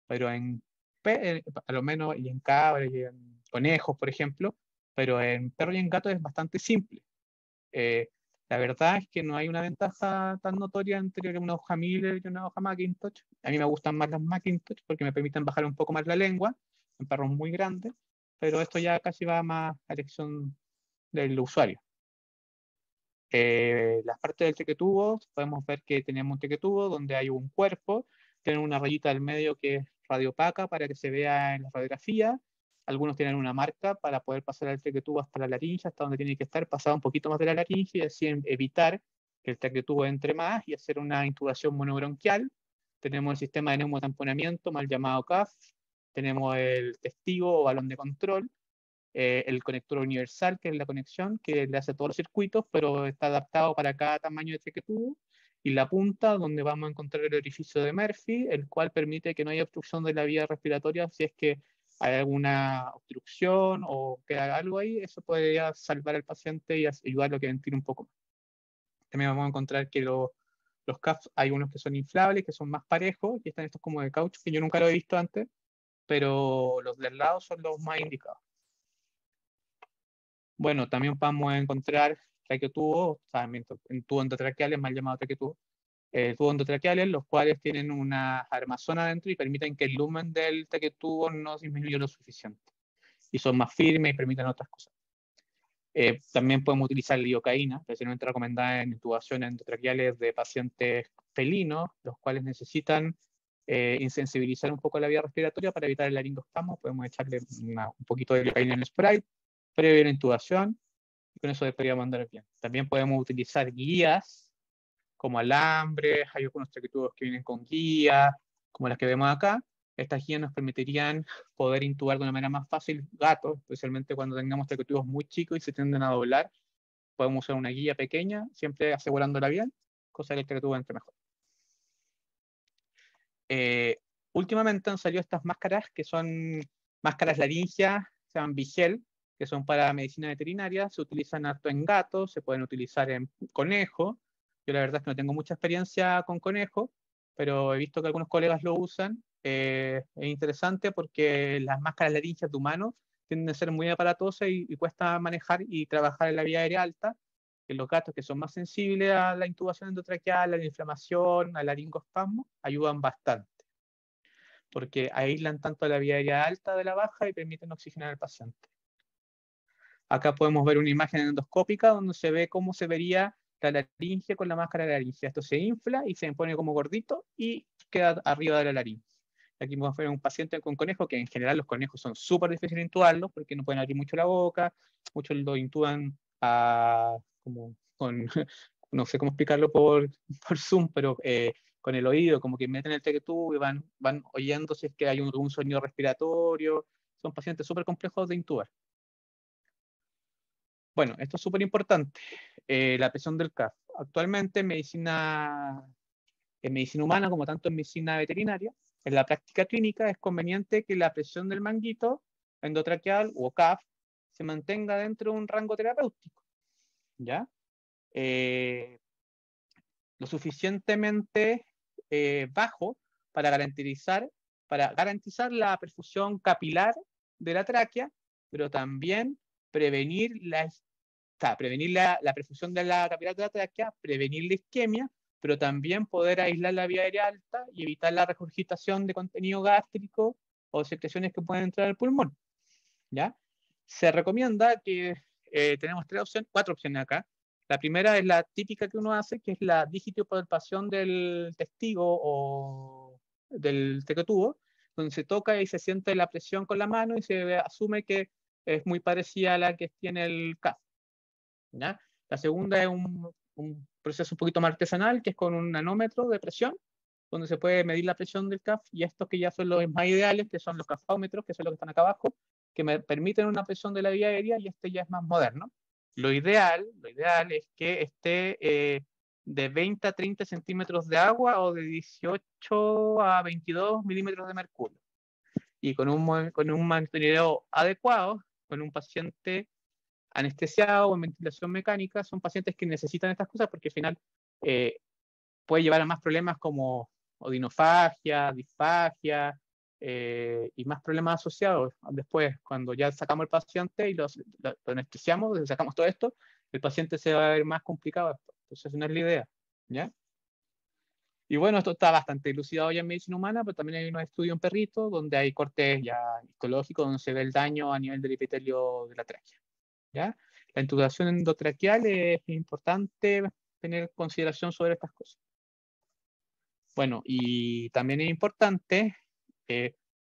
B: pero a lo menos, y en cabras y en conejos, por ejemplo, pero en perros y en gatos es bastante simple. Eh, la verdad es que no hay una ventaja tan notoria entre una hoja Miller y una hoja Macintosh. A mí me gustan más las Macintosh porque me permiten bajar un poco más la lengua en perros muy grandes, pero esto ya casi va más a elección del usuario. Las partes del traqueotubo, podemos ver que tenemos un traqueotubo donde hay un cuerpo, tiene una rayita del medio que es radiopaca para que se vea en la radiografía. Algunos tienen una marca para poder pasar el traqueotubo hasta la laringe, hasta donde tiene que estar, pasado un poquito más de la laringe, y así evitar que el traqueotubo entre más y hacer una intubación monobronquial tenemos el sistema de neumotamponamiento, mal llamado CAF, tenemos el testigo o balón de control, el conector universal, que es la conexión, que le hace todos los circuitos, pero está adaptado para cada tamaño de traquetubo, y la punta, donde vamos a encontrar el orificio de Murphy, el cual permite que no haya obstrucción de la vía respiratoria si es que hay alguna obstrucción o queda algo ahí, eso podría salvar al paciente y ayudarlo a que ventile un poco más. También vamos a encontrar que los CAFs hay unos que son inflables, que son más parejos, y están estos como de caucho, que yo nunca lo he visto antes, pero los del lado son los más indicados. Bueno, también vamos a encontrar traqueotubos, también en tubos endotraqueales, mal llamados traqueotubos, tubos endotraqueales, los cuales tienen una armazón adentro y permiten que el lumen del traqueotubo no disminuya lo suficiente. Y son más firmes y permiten otras cosas. También podemos utilizar lidocaína, especialmente recomendada en intubaciones endotraqueales de pacientes felinos, los cuales necesitan insensibilizar un poco la vía respiratoria para evitar el laringoespasmo. Podemos echarle un poquito de lidocaína en el spray previo a la intubación, y con eso deberíamos andar bien. También podemos utilizar guías como alambres, hay algunos traquetubos que vienen con guías, como las que vemos acá. Estas guías nos permitirían poder intubar de una manera más fácil gatos, especialmente cuando tengamos traquetubos muy chicos y se tienden a doblar. Podemos usar una guía pequeña, siempre asegurándola bien, cosa que el traquetubo entre mejor. Últimamente han salido estas máscaras que son máscaras laringeas, se llaman Bigel, que son para medicina veterinaria, se utilizan harto en gatos, se pueden utilizar en conejos. Yo la verdad es que no tengo mucha experiencia con conejos, pero he visto que algunos colegas lo usan. Es interesante porque las máscaras laringeas de humanos tienden a ser muy aparatosas y cuesta manejar y trabajar en la vía aérea alta. Que los gatos que son más sensibles a la intubación endotraqueal, a la inflamación, al laringoespasmo, ayudan bastante, porque aíslan tanto la vía aérea alta de la baja y permiten oxigenar al paciente. Acá podemos ver una imagen endoscópica donde se ve cómo se vería la laringe con la máscara de laringe. Esto se infla y se pone como gordito y queda arriba de la laringe. Aquí podemos ver un paciente con conejo, que en general los conejos son súper difíciles de intubarlos porque no pueden abrir mucho la boca, muchos lo intuban como con, no sé cómo explicarlo por Zoom, pero con el oído, como que meten el traquetubo y van oyendo si es que hay un sonido respiratorio. Son pacientes súper complejos de intubar. Bueno, esto es súper importante, la presión del CAF. Actualmente en medicina humana, como tanto en medicina veterinaria, en la práctica clínica es conveniente que la presión del manguito endotraqueal o CAF se mantenga dentro de un rango terapéutico, ¿ya? Lo suficientemente bajo para garantizar la perfusión capilar de la tráquea, pero también prevenir la perfusión de la capilar de la tráquea, prevenir la isquemia, pero también poder aislar la vía aérea alta y evitar la regurgitación de contenido gástrico o secreciones que pueden entrar al pulmón, ¿ya? Se recomienda que tenemos cuatro opciones acá. La primera es la típica que uno hace, que es la digitopalpación del testigo o del traqueotubo, donde se toca y se siente la presión con la mano y se asume que es muy parecida a la que tiene el CAF, ¿ya? La segunda es un proceso un poquito más artesanal, que es con un nanómetro de presión, donde se puede medir la presión del CAF, y estos que ya son los más ideales, que son los cafómetros, que son los que están acá abajo, que me permiten una presión de la vía aérea, y este ya es más moderno. Lo ideal es que esté de 20 a 30 centímetros de agua o de 18 a 22 milímetros de mercurio. Y con un monitoreo adecuado, con un paciente anestesiado o en ventilación mecánica, son pacientes que necesitan estas cosas porque al final puede llevar a más problemas como odinofagia, disfagia y más problemas asociados. Después, cuando ya sacamos el paciente y lo anestesiamos, sacamos todo esto, el paciente se va a ver más complicado. Entonces, no es la idea, ¿ya? Y bueno, esto está bastante elucidado ya en medicina humana, pero también hay unos estudios en perritos donde hay cortes ya histológicos donde se ve el daño a nivel del epitelio de la tráquea, ¿ya? La intubación endotraqueal es importante tener consideración sobre estas cosas. Bueno, y también es importante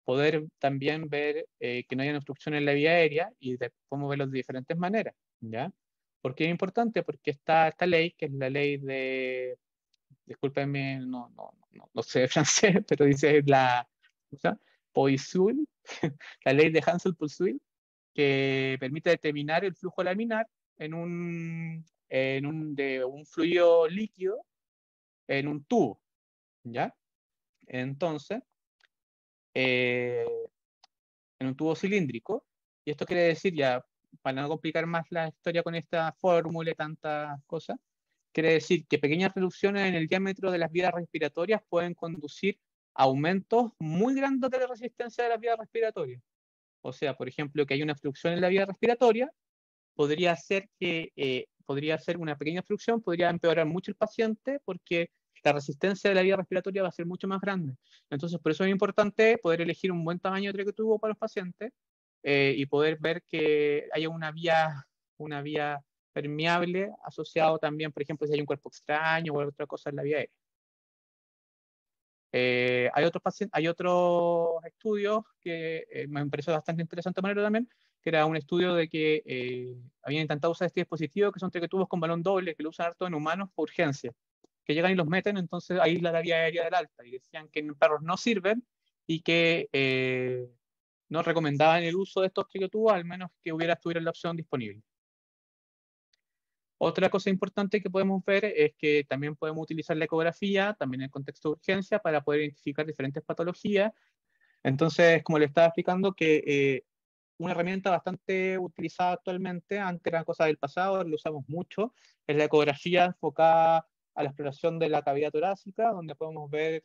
B: poder también ver que no haya obstrucción en la vía aérea, y podemos verlo de diferentes maneras, ¿ya? ¿Por qué es importante? Porque está esta ley, que es la ley de discúlpenme, no sé francés, pero dice la Poiseuille, la ley de Hansel-Poiseuille, que permite determinar el flujo laminar de un fluido líquido en un tubo, ¿ya? Entonces, en un tubo cilíndrico, y esto quiere decir, ya, para no complicar más la historia con esta fórmula y tantas cosas, quiere decir que pequeñas reducciones en el diámetro de las vías respiratorias pueden conducir a aumentos muy grandes de la resistencia de las vías respiratorias. O sea, por ejemplo, que hay una obstrucción en la vía respiratoria, podría ser una pequeña obstrucción, podría empeorar mucho el paciente porque la resistencia de la vía respiratoria va a ser mucho más grande. Entonces, por eso es importante poder elegir un buen tamaño de traqueotubo para los pacientes y poder ver que haya una vía permeable asociado también, por ejemplo, si hay un cuerpo extraño o otra cosa en la vía aérea. Hay otros estudios que me pareció bastante interesante ponerlo también, que era un estudio de que habían intentado usar este dispositivo, que son traqueotubos con balón doble, que lo usan harto en humanos por urgencia, que llegan y los meten, entonces ahí la vía aérea del alta, y decían que en perros no sirven y que no recomendaban el uso de estos traqueotubos, al menos que estuviera la opción disponible. Otra cosa importante que podemos ver es que también podemos utilizar la ecografía, también en el contexto de urgencia, para poder identificar diferentes patologías. Entonces, como le estaba explicando, que una herramienta bastante utilizada actualmente, antes era cosa del pasado, lo usamos mucho, es la ecografía enfocada a la exploración de la cavidad torácica, donde podemos ver,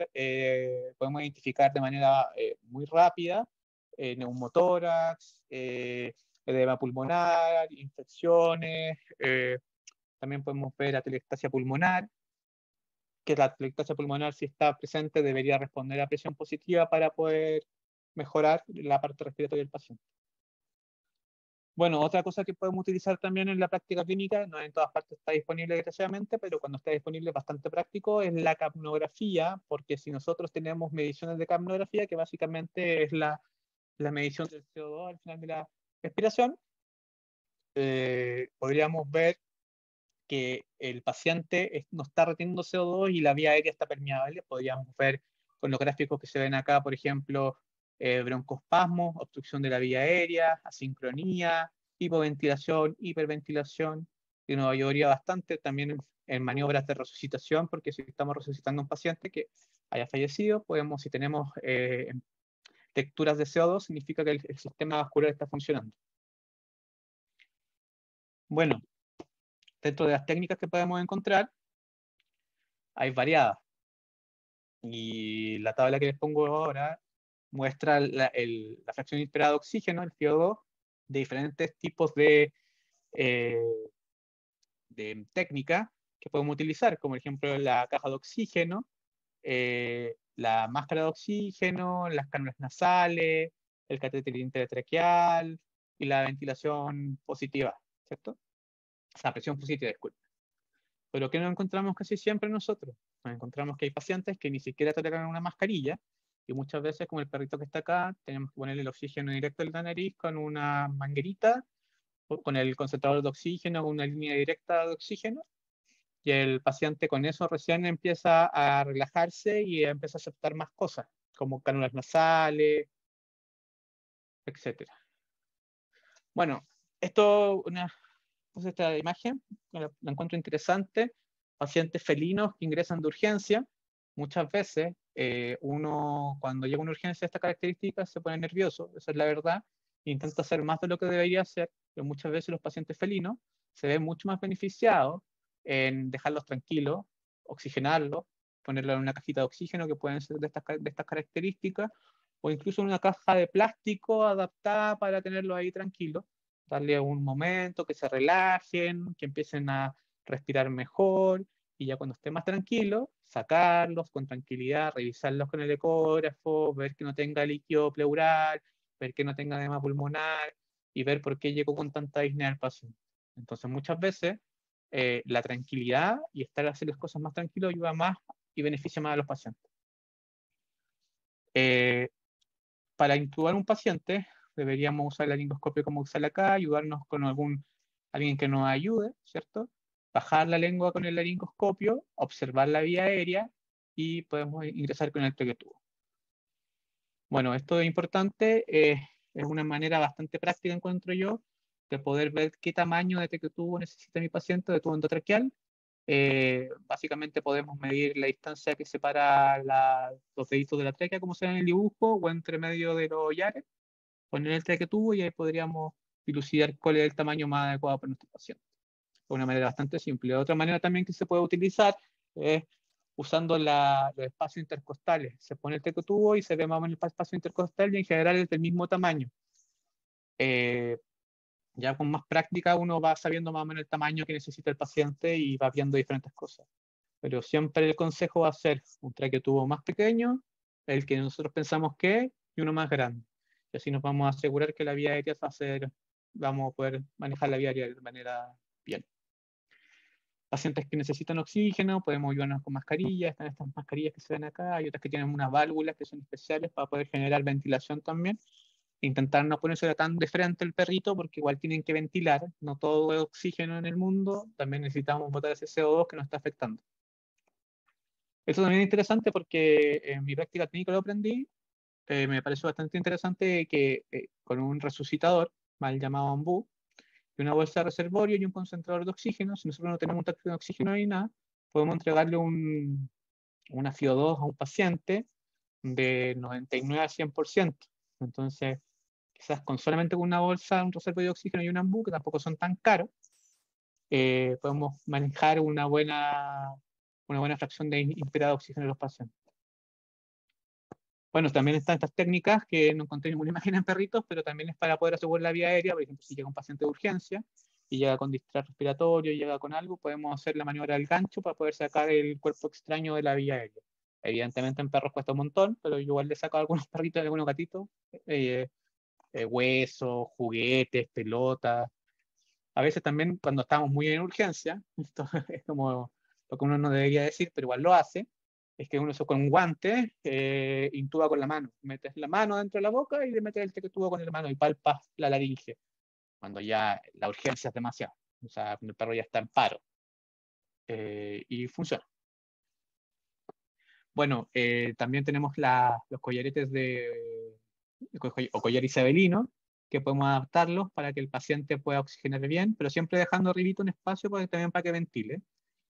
B: podemos identificar de manera muy rápida neumotórax, edema pulmonar, infecciones, también podemos ver atelectasia pulmonar, que la atelectasia pulmonar, si está presente, debería responder a presión positiva para poder mejorar la parte respiratoria del paciente. Bueno, otra cosa que podemos utilizar también en la práctica clínica, no en todas partes está disponible desgraciadamente, pero cuando está disponible es bastante práctico, es la capnografía, porque si nosotros tenemos mediciones de capnografía, que básicamente es la medición del CO2 al final de la respiración, podríamos ver que el paciente no está reteniendo CO2 y la vía aérea está permeable. Podríamos ver con los gráficos que se ven acá, por ejemplo, broncoespasmos, obstrucción de la vía aérea, asincronía, hipoventilación, hiperventilación, que nos ayudaría bastante también en maniobras de resucitación, porque si estamos resucitando a un paciente que haya fallecido, si tenemos lecturas de CO2, significa que el sistema vascular está funcionando. Bueno, dentro de las técnicas que podemos encontrar, hay variadas. Y la tabla que les pongo ahora muestra la fracción inspirada de oxígeno, el CO2, de diferentes tipos de técnica que podemos utilizar, como por ejemplo la caja de oxígeno, la máscara de oxígeno, las cánulas nasales, el catéter intertraqueal y la ventilación positiva, ¿cierto? O sea, presión positiva, disculpe. Pero ¿qué nos encontramos casi siempre nosotros? Nos encontramos que hay pacientes que ni siquiera toleran una mascarilla y muchas veces, como el perrito que está acá, tenemos que ponerle el oxígeno directo en la nariz con una manguerita, con el concentrador de oxígeno, con una línea directa de oxígeno, y el paciente con eso recién empieza a relajarse y empieza a aceptar más cosas, como cánulas nasales, etc. Bueno, puse esta imagen, la encuentro interesante. Pacientes felinos que ingresan de urgencia. Muchas veces uno, cuando llega a una urgencia de estas características, se pone nervioso, esa es la verdad, intenta hacer más de lo que debería hacer, pero muchas veces los pacientes felinos se ven mucho más beneficiados en dejarlos tranquilos, oxigenarlos, ponerlos en una cajita de oxígeno que pueden ser de estas características, o incluso en una caja de plástico adaptada para tenerlos ahí tranquilos, darle un momento, que se relajen, que empiecen a respirar mejor, y ya cuando esté más tranquilo, sacarlos con tranquilidad, revisarlos con el ecógrafo, ver que no tenga líquido pleural, ver que no tenga edema pulmonar, y ver por qué llegó con tanta disnea al paciente. Entonces muchas veces la tranquilidad y estar a hacer las cosas más tranquilo ayuda más y beneficia más a los pacientes. Para intubar un paciente, deberíamos usar la laringoscopia como sale acá, ayudarnos con alguien que nos ayude, ¿cierto? bajar la lengua con el laringoscopio, observar la vía aérea y podemos ingresar con el traquetubo. Bueno, esto es importante, es una manera bastante práctica, encuentro yo, de poder ver qué tamaño de traquetubo necesita mi paciente de tubo endotraqueal. Básicamente podemos medir la distancia que separa los deditos de la tráquea, como se ve en el dibujo, o entre medio de los yares, poner el traquetubo y ahí podríamos dilucidar cuál es el tamaño más adecuado para nuestro paciente. De una manera bastante simple. Otra manera también que se puede utilizar es usando los espacios intercostales. Se pone el traquetubo y se ve más o menos el espacio intercostal y en general es del mismo tamaño. Ya con más práctica uno va sabiendo más o menos el tamaño que necesita el paciente y va viendo diferentes cosas. Pero siempre el consejo va a ser un traquetubo más pequeño, el que nosotros pensamos que es, y uno más grande. Y así nos vamos a asegurar que la vía aérea vamos a poder manejar la vía aérea de manera bien. Pacientes que necesitan oxígeno, podemos ayudarnos con mascarillas, están estas mascarillas que se ven acá, hay otras que tienen unas válvulas que son especiales para poder generar ventilación también. Intentar no ponerse tan de frente el perrito porque igual tienen que ventilar, no todo es oxígeno en el mundo, también necesitamos botar ese CO2 que nos está afectando. Eso también es interesante porque en mi práctica clínica lo aprendí, me pareció bastante interesante que con un resucitador, mal llamado AMBU, y una bolsa de reservorio y un concentrador de oxígeno, si nosotros no tenemos un tanque de oxígeno ni nada, podemos entregarle una FiO2 a un paciente de 99 a 100%. Entonces, quizás con solamente una bolsa, un reservorio de oxígeno y un AMBU, que tampoco son tan caros, podemos manejar una buena fracción de inspirado oxígeno en los pacientes. Bueno, también están estas técnicas que no encontré ninguna imagen en perritos, pero también es para poder asegurar la vía aérea. Por ejemplo, si llega un paciente de urgencia y llega con distrés respiratorio, llega con algo, podemos hacer la maniobra del gancho para poder sacar el cuerpo extraño de la vía aérea. Evidentemente en perros cuesta un montón, pero yo igual le saco a algunos perritos, a algunos gatitos, huesos, juguetes, pelotas. A veces también cuando estamos muy en urgencia, esto es como lo que uno no debería decir, pero igual lo hace, es que uno con un guante intuba con la mano. Metes la mano dentro de la boca y le metes el traquetubo con la mano y palpas la laringe, cuando ya la urgencia es demasiado. O sea, cuando el perro ya está en paro. Y funciona. Bueno, también tenemos los collaretes o collar isabelino, que podemos adaptarlos para que el paciente pueda oxigenar bien, pero siempre dejando arribita un espacio también para que ventile.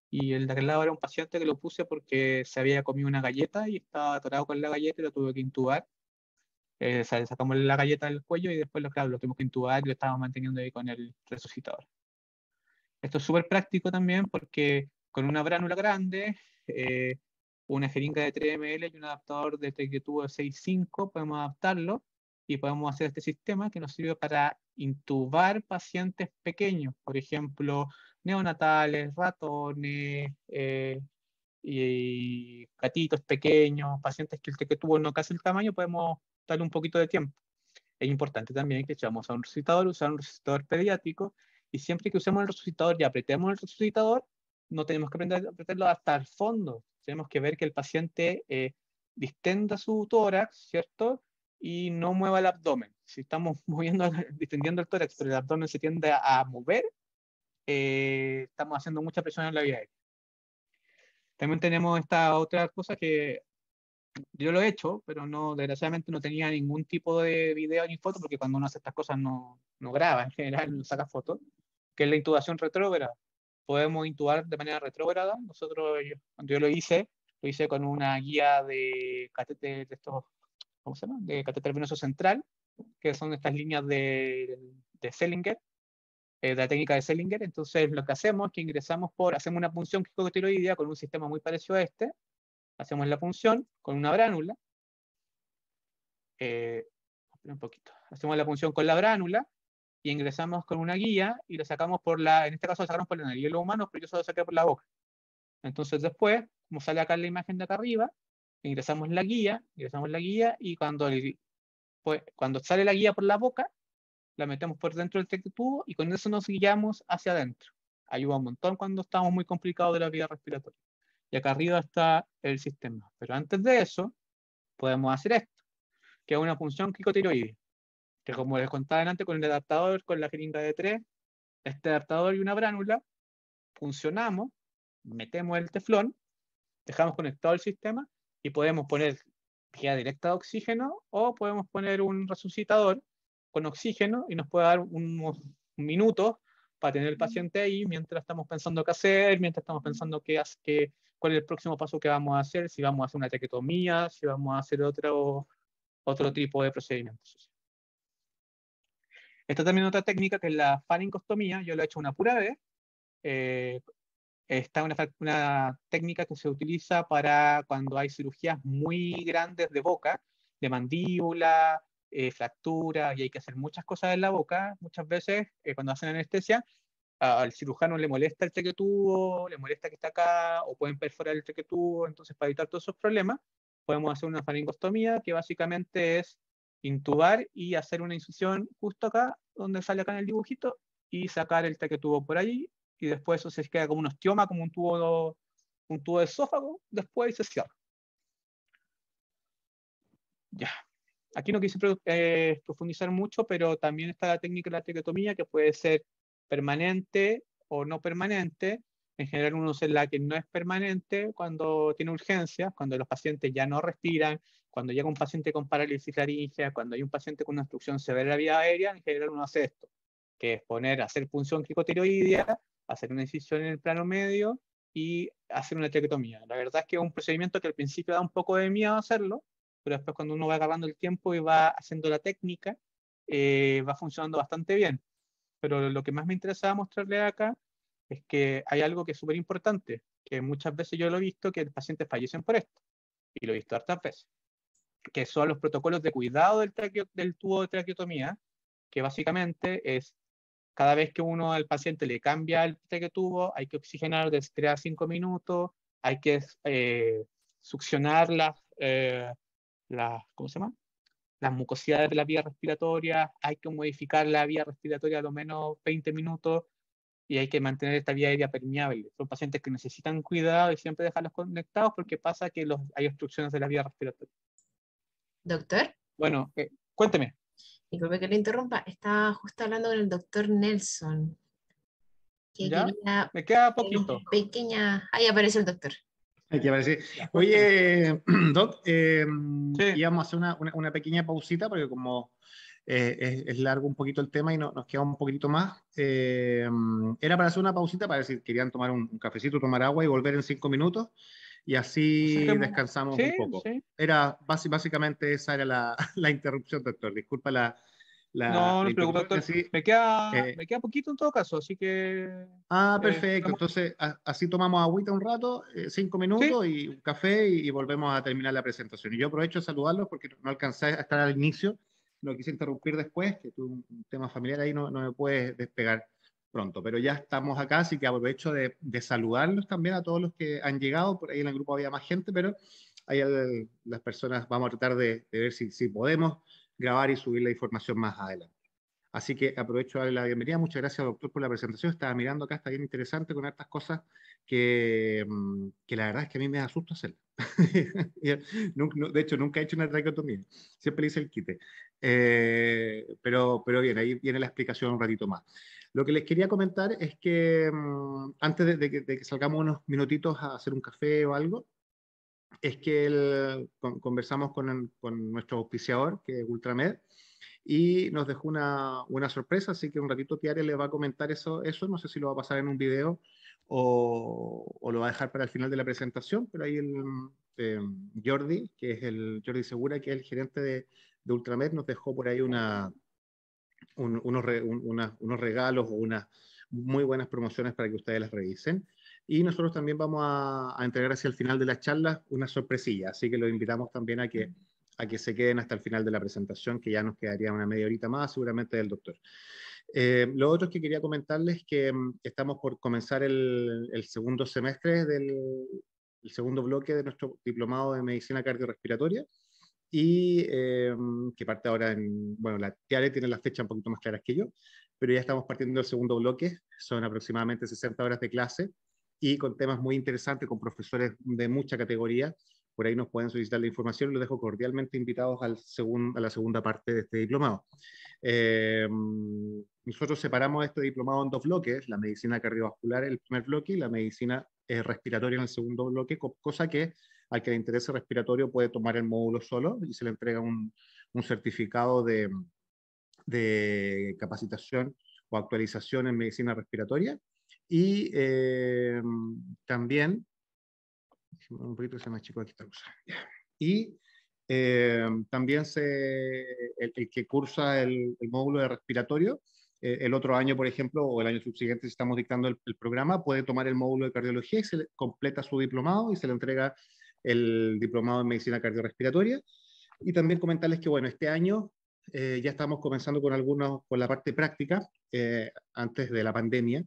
B: Y el de aquel lado era un paciente que lo puse porque se había comido una galleta y estaba atorado con la galleta y lo tuve que intubar. Sacamos la galleta del cuello y después claro, lo tuvimos que intubar y lo estábamos manteniendo ahí con el resucitador. Esto es súper práctico también porque con una bránula grande, una jeringa de 3 ml y un adaptador de traquetubo de 6,5 podemos adaptarlo y podemos hacer este sistema que nos sirve para intubar pacientes pequeños, por ejemplo, neonatales, ratones, y gatitos pequeños, pacientes que el traquetubo no casi el tamaño, podemos darle un poquito de tiempo. Es importante también que echamos a un resucitador, usar un resucitador pediátrico, y siempre que usemos el resucitador y apretemos el resucitador, no tenemos que apretarlo hasta el fondo. Tenemos que ver que el paciente distenda su tórax, ¿cierto? Y no mueva el abdomen. Si estamos distendiendo el tórax, pero el abdomen se tiende a mover, estamos haciendo mucha presión en la vía aérea. También tenemos esta otra cosa que yo lo he hecho, pero desgraciadamente no tenía ningún tipo de video ni foto, porque cuando uno hace estas cosas no graba, en general no saca fotos, que es la intubación retrógrada. Podemos intubar de manera retrógrada. Cuando yo lo hice con una guía de catéter de estos, ¿cómo se llama? De catéter venoso central, que son estas líneas de Selinger, de la técnica de Selinger. Entonces lo que hacemos es que hacemos una punción quicotiroidea con un sistema muy parecido a este. Hacemos la punción con una bránula. Un poquito. Hacemos la punción con la bránula y ingresamos con una guía y lo sacamos en este caso lo sacamos por la nariz de los humanos, pero yo solo saqué por la boca. Entonces después, como sale acá en la imagen de acá arriba, ingresamos la guía y cuando sale la guía por la boca, la metemos por dentro del tubo y con eso nos guiamos hacia adentro. Ayuda un montón cuando estamos muy complicados de la vía respiratoria. Y acá arriba está el sistema. Pero antes de eso, podemos hacer esto, que es una punción quicotiroidea, que como les contaba antes, con el adaptador, con la jeringa de 3, este adaptador y una bránula, funcionamos, metemos el teflón, dejamos conectado el sistema y podemos poner vía directa de oxígeno o podemos poner un resucitador con oxígeno y nos puede dar unos minutos para tener el paciente ahí mientras estamos pensando qué hacer, mientras estamos pensando cuál es el próximo paso que vamos a hacer, si vamos a hacer una traqueotomía, si vamos a hacer otro tipo de procedimientos. Está también otra técnica que es la faringostomía, yo lo he hecho una pura vez. Está una técnica que se utiliza para cuando hay cirugías muy grandes de boca, de mandíbula, fracturas, y hay que hacer muchas cosas en la boca. Muchas veces, cuando hacen anestesia, al cirujano le molesta el traqueotubo, le molesta que está acá, o pueden perforar el traqueotubo. Entonces, para evitar todos esos problemas, podemos hacer una faringostomía, que básicamente es intubar y hacer una incisión justo acá, donde sale acá en el dibujito, y sacar el traqueotubo por allí, y después eso se queda como un ostioma, como un tubo de esófago, después se cierra. Ya. Aquí no quise profundizar mucho, pero también está la técnica de la traqueotomía, que puede ser permanente o no permanente. En general uno usa la que no es permanente cuando tiene urgencias, cuando los pacientes ya no respiran, cuando llega un paciente con parálisis laríngea, cuando hay un paciente con una obstrucción severa de la vía aérea. En general uno hace esto, que es hacer punción cricotiroidea, hacer una incisión en el plano medio y hacer una traqueotomía. La verdad es que es un procedimiento que al principio da un poco de miedo hacerlo, pero después cuando uno va agarrando el tiempo y va haciendo la técnica, va funcionando bastante bien. Pero lo que más me interesaba mostrarle acá es que hay algo que es súper importante, que muchas veces yo lo he visto, que los pacientes fallecen por esto, y lo he visto hartas veces, que son los protocolos de cuidado del tubo de traqueotomía, que básicamente es cada vez que uno al paciente le cambia el traqueotubo, hay que oxigenar de 3 a 5 minutos, hay que succionar ¿cómo se llama? Las mucosidades de la vía respiratoria, hay que modificar la vía respiratoria a lo menos 20 minutos y hay que mantener esta vía aérea permeable. Son pacientes que necesitan cuidado y siempre dejarlos conectados porque pasa que hay obstrucciones de la vía respiratoria.
A: Doctor,
B: Bueno, cuénteme.
A: disculpe que le interrumpa, estaba justo hablando con el doctor Nelson, que
B: ¿Ya?
A: quería
B: Me queda
A: una
B: poquito.
A: pequeña... Ahí apareció el doctor.
C: Aquí aparece.
B: Ya, cuénteme.
C: Oye, Doc,
B: Sí.
C: íbamos a hacer una pequeña pausita porque como es largo un poquito el tema y nos queda un poquitito más, era para hacer una pausita para ver si querían tomar un cafecito, tomar agua y volver en 5 minutos y así descansamos un
B: Sí,
C: poco.
B: sí.
C: Era básicamente esa era la interrupción, doctor. Disculpa la
B: No, no se preocupe,
C: interrupción.
B: doctor.
C: Así,
B: Me queda poquito en todo caso, así que...
C: perfecto. Entonces, así tomamos agüita un rato, 5 minutos
B: sí,
C: y un café y volvemos a terminar la presentación. Y yo aprovecho de saludarlos porque no alcancé a estar al inicio, lo quise interrumpir después, que tuve un tema familiar ahí, no me puedes despegar pronto. Pero ya estamos acá, así que aprovecho de saludarlos también a todos los que han llegado. Por ahí en el grupo había más gente, pero ahí las personas vamos a tratar de ver si podemos grabar y subir la información más adelante. Así que aprovecho a darle la bienvenida. Muchas gracias, doctor, por la presentación. Estaba mirando acá, está bien interesante con estas cosas que la verdad es que a mí me da susto hacerlas. De hecho, nunca he hecho una traqueotomía. Siempre le hice el quite. Pero bien, ahí viene la explicación un ratito más. Lo que les quería comentar es que antes de que salgamos unos minutitos a hacer un café o algo, es que conversamos con nuestro auspiciador, que es Ultramed, y nos dejó una sorpresa, así que un ratito Tiare le va a comentar eso, no sé si lo va a pasar en un video o lo va a dejar para el final de la presentación, pero ahí eh, Jordi, que es el Jordi Segura, que es el gerente de Ultramed, nos dejó por ahí unos regalos o unas muy buenas promociones para que ustedes las revisen. Y nosotros también vamos a entregar hacia el final de la charla una sorpresilla, así que los invitamos también a que se queden hasta el final de la presentación, que ya nos quedaría una media horita más, seguramente del doctor. Lo otro que quería comentarles es que estamos por comenzar el segundo semestre el segundo bloque de nuestro diplomado de medicina cardiorrespiratoria y que parte ahora bueno, la Tiare tiene las fechas un poquito más claras que yo, pero ya estamos partiendo del segundo bloque, son aproximadamente 60 horas de clase y con temas muy interesantes, con profesores de mucha categoría, por ahí nos pueden solicitar la información. Los dejo cordialmente invitados a la segunda parte de este diplomado. Nosotros separamos este diplomado en dos bloques, la medicina cardiovascular en el primer bloque y la medicina respiratoria en el segundo bloque, cosa que al que le interese respiratorio puede tomar el módulo solo y se le entrega un certificado de capacitación o actualización en medicina respiratoria. Y también, un poquito se me achicó aquí esta cosa. Y también el que cursa el módulo de respiratorio, el otro año, por ejemplo, o el año subsiguiente, si estamos dictando el programa, puede tomar el módulo de cardiología y se le completa su diplomado y se le entrega el diplomado en medicina cardiorrespiratoria. Y también comentarles que, bueno, este año ya estamos comenzando con la parte práctica, antes de la pandemia,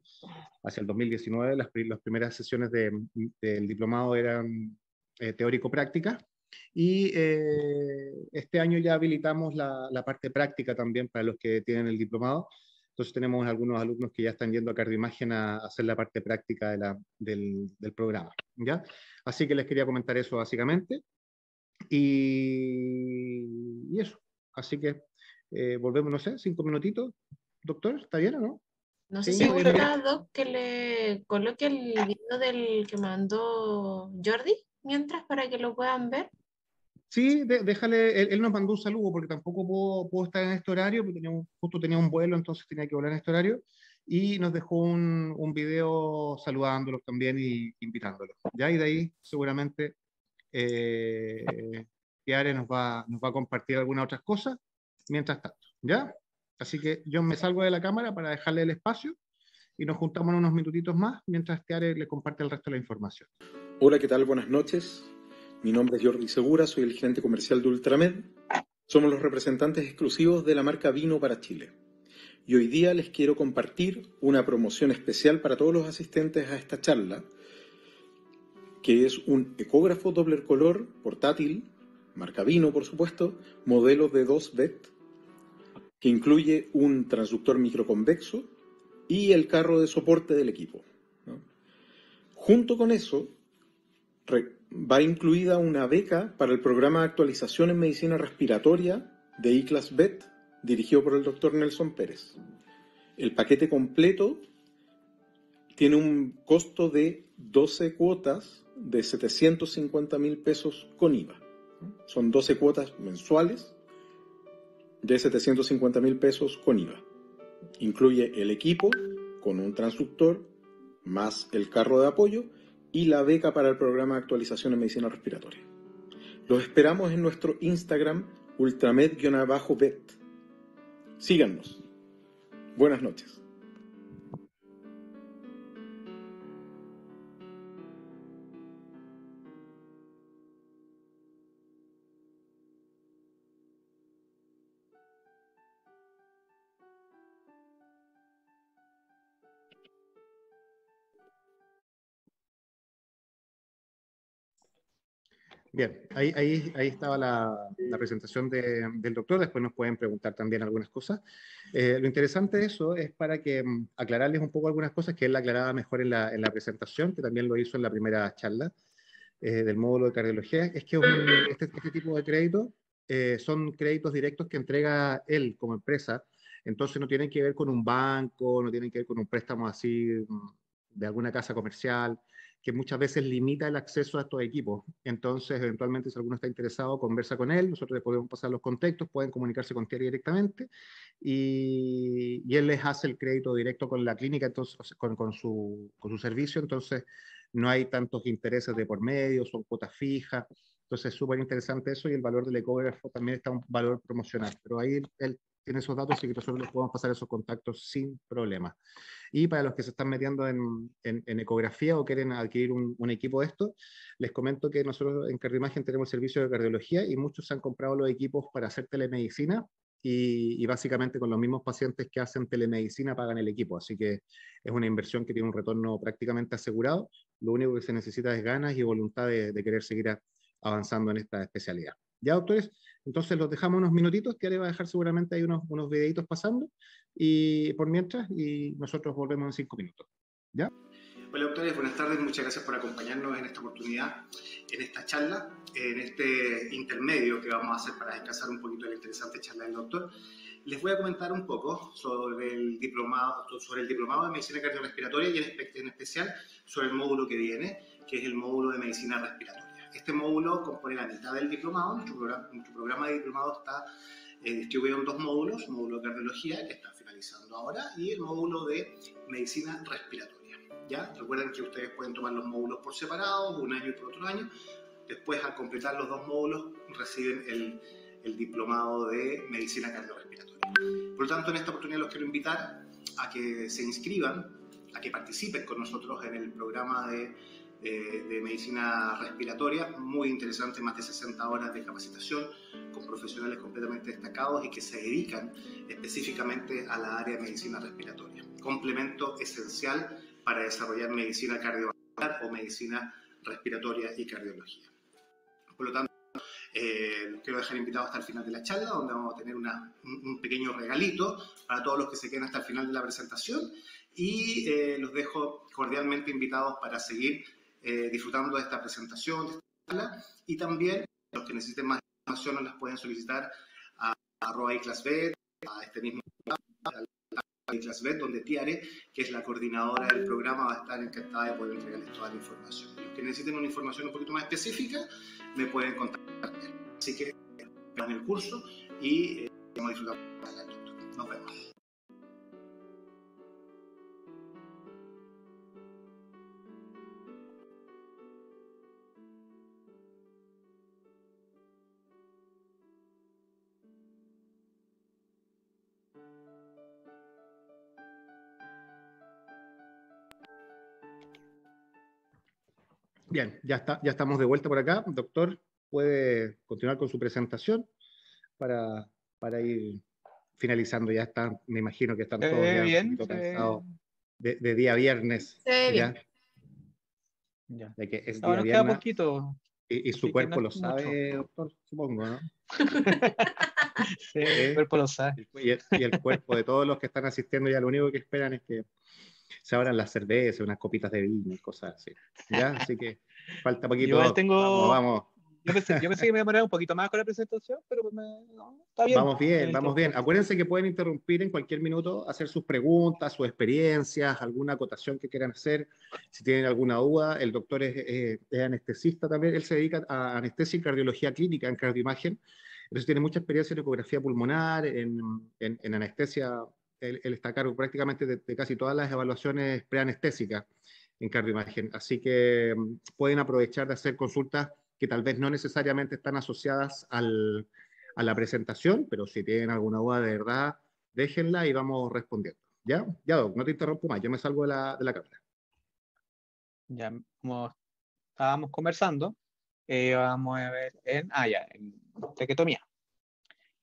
C: hacia el 2019, las primeras sesiones del diplomado eran teórico-prácticas, y este año ya habilitamos la parte práctica también para los que tienen el diplomado. Entonces tenemos algunos alumnos que ya están yendo a Cardioimagen a hacer la parte práctica del programa, ¿ya? Así que les quería comentar eso básicamente. Y eso. Así que volvemos, no sé, 5 minutitos. Doctor, ¿está bien o no?
A: No sé
C: Sí,
A: si
C: muy bien.
A: gusta, Doc, que le coloque el video del que mandó Jordi mientras para que lo puedan ver.
C: Sí, déjale, él nos mandó un saludo porque tampoco puedo estar en este horario, porque justo tenía un vuelo, entonces tenía que volar en este horario, y nos dejó un video saludándolos también y invitándolos. ¿Ya? Y de ahí seguramente Tiare nos va a compartir algunas otras cosas mientras tanto. ¿Ya? Así que yo me salgo de la cámara para dejarle el espacio y nos juntamos en unos minutitos más mientras Tiare le comparte el resto de la información.
D: Hola, ¿qué tal? Buenas noches. Mi nombre es Jordi Segura, soy el gerente comercial de Ultramed. Somos los representantes exclusivos de la marca Vino para Chile. Y hoy día les quiero compartir una promoción especial para todos los asistentes a esta charla, que es un ecógrafo Doppler color portátil, marca Vino por supuesto, modelo de 2 BET, que incluye un transductor microconvexo y el carro de soporte del equipo, ¿no? Junto con eso, va incluida una beca para el programa de actualización en medicina respiratoria de ICLAS BET, dirigido por el doctor Nelson Pérez. El paquete completo tiene un costo de 12 cuotas de 750.000 pesos con IVA. Son 12 cuotas mensuales de 750.000 pesos con IVA. Incluye el equipo con un transductor, más el carro de apoyo y la beca para el programa de actualización en medicina respiratoria. Los esperamos en nuestro Instagram, ultramed_bet. Síganos. Buenas noches.
C: Bien, ahí estaba la presentación del doctor, después nos pueden preguntar también algunas cosas. Lo interesante de eso es para que aclararles un poco algunas cosas que él aclaraba mejor en la presentación, que también lo hizo en la primera charla del módulo de cardiología, es que este tipo de créditos son créditos directos que entrega él como empresa, entonces no tienen que ver con un banco, no tienen que ver con un préstamo así de alguna casa comercial, que muchas veces limita el acceso a estos equipos. Entonces, eventualmente, si alguno está interesado, conversa con él, nosotros le podemos pasar los contactos, pueden comunicarse con Thierry directamente, y él les hace el crédito directo con la clínica, entonces, con su servicio, entonces no hay tantos intereses de por medio, son cuotas fijas, entonces es súper interesante eso, y el valor del ecógrafo también está un valor promocional, pero ahí él tiene esos datos y que nosotros les podemos pasar esos contactos sin problema. Y para los que se están metiendo en ecografía o quieren adquirir un equipo de esto, les comento que nosotros en Cardioimagen tenemos el servicio de cardiología y muchos se han comprado los equipos para hacer telemedicina y básicamente con los mismos pacientes que hacen telemedicina pagan el equipo. Así que es una inversión que tiene un retorno prácticamente asegurado. Lo único que se necesita es ganas y voluntad de querer seguir avanzando en esta especialidad. Ya, doctores, entonces los dejamos unos minutitos, que va a dejar seguramente ahí unos videitos pasando, y por mientras, y nosotros volvemos en 5 minutos. ¿Ya?
E: Hola doctores, buenas tardes, muchas gracias por acompañarnos en esta oportunidad, en esta charla, en este intermedio que vamos a hacer para descansar un poquito de la interesante charla del doctor. Les voy a comentar un poco sobre el diplomado de medicina cardiorrespiratoria y en especial sobre el módulo que viene, que es el módulo de medicina respiratoria. Este módulo compone la mitad del diplomado. Nuestro programa de diplomado está distribuido en dos módulos: el módulo de cardiología, que está finalizando ahora, y el módulo de medicina respiratoria. ¿Ya? Recuerden que ustedes pueden tomar los módulos por separado, un año y por otro año. Después, al completar los dos módulos, reciben el diplomado de medicina cardiorrespiratoria. Por lo tanto, en esta oportunidad los quiero invitar a que se inscriban, a que participen con nosotros en el programa de medicina respiratoria, muy interesante, más de 60 horas de capacitación con profesionales completamente destacados y que se dedican específicamente a la área de medicina respiratoria. Complemento esencial para desarrollar medicina cardiovascular o medicina respiratoria y cardiología. Por lo tanto, los quiero dejar invitados hasta el final de la charla, donde vamos a tener un pequeño regalito para todos los que se queden hasta el final de la presentación, y los dejo cordialmente invitados para seguir disfrutando de esta presentación, de esta charla, y también los que necesiten más información nos las pueden solicitar a @iclasvet, a este mismo iclasvet, donde Tiare, que es la coordinadora del programa, va a estar encantada de poder entregarles toda la información. Los que necesiten una información un poquito más específica me pueden contactar. Así que vean el curso y vamos a disfrutar de la doctora. Nos vemos.
C: Bien, ya estamos de vuelta por acá. Doctor, puede continuar con su presentación para ir finalizando. Ya está, me imagino que están todos ya
B: Bien,
C: un poquito cansados de día viernes.
A: Bien.
B: ya.
C: De que es
B: No,
C: día
B: nos queda
C: viernes
B: poquito.
C: y su
B: Así que
C: cuerpo
B: no
C: lo
B: es mucho.
C: sabe, doctor, supongo, ¿no?
B: Sí, el cuerpo lo sabe.
C: Y el cuerpo de todos los que están asistiendo ya lo único que esperan es que se abran las cervezas, unas copitas de vino y cosas así. ¿Ya? Así que falta poquito.
B: Igual tengo...
C: Vamos.
B: Yo pensé que me iba a demorar un poquito más con la presentación, pero no, está bien.
C: Vamos bien. Acuérdense que pueden interrumpir en cualquier minuto, hacer sus preguntas, sus experiencias, alguna acotación que quieran hacer. Si tienen alguna duda, el doctor es anestesista también. Él se dedica a anestesia y cardiología clínica en cardioimagen. Entonces tiene mucha experiencia en ecografía pulmonar, en anestesia. Él está a cargo prácticamente de casi todas las evaluaciones preanestésicas en cardioimagen. Así que pueden aprovechar de hacer consultas que tal vez no necesariamente están asociadas a la presentación, pero si tienen alguna duda de verdad, déjenla y vamos respondiendo. ¿Ya? Ya, Doc, no te interrumpo más, yo me salgo de la cámara.
B: Ya, como estábamos conversando, vamos a ver en traqueotomía.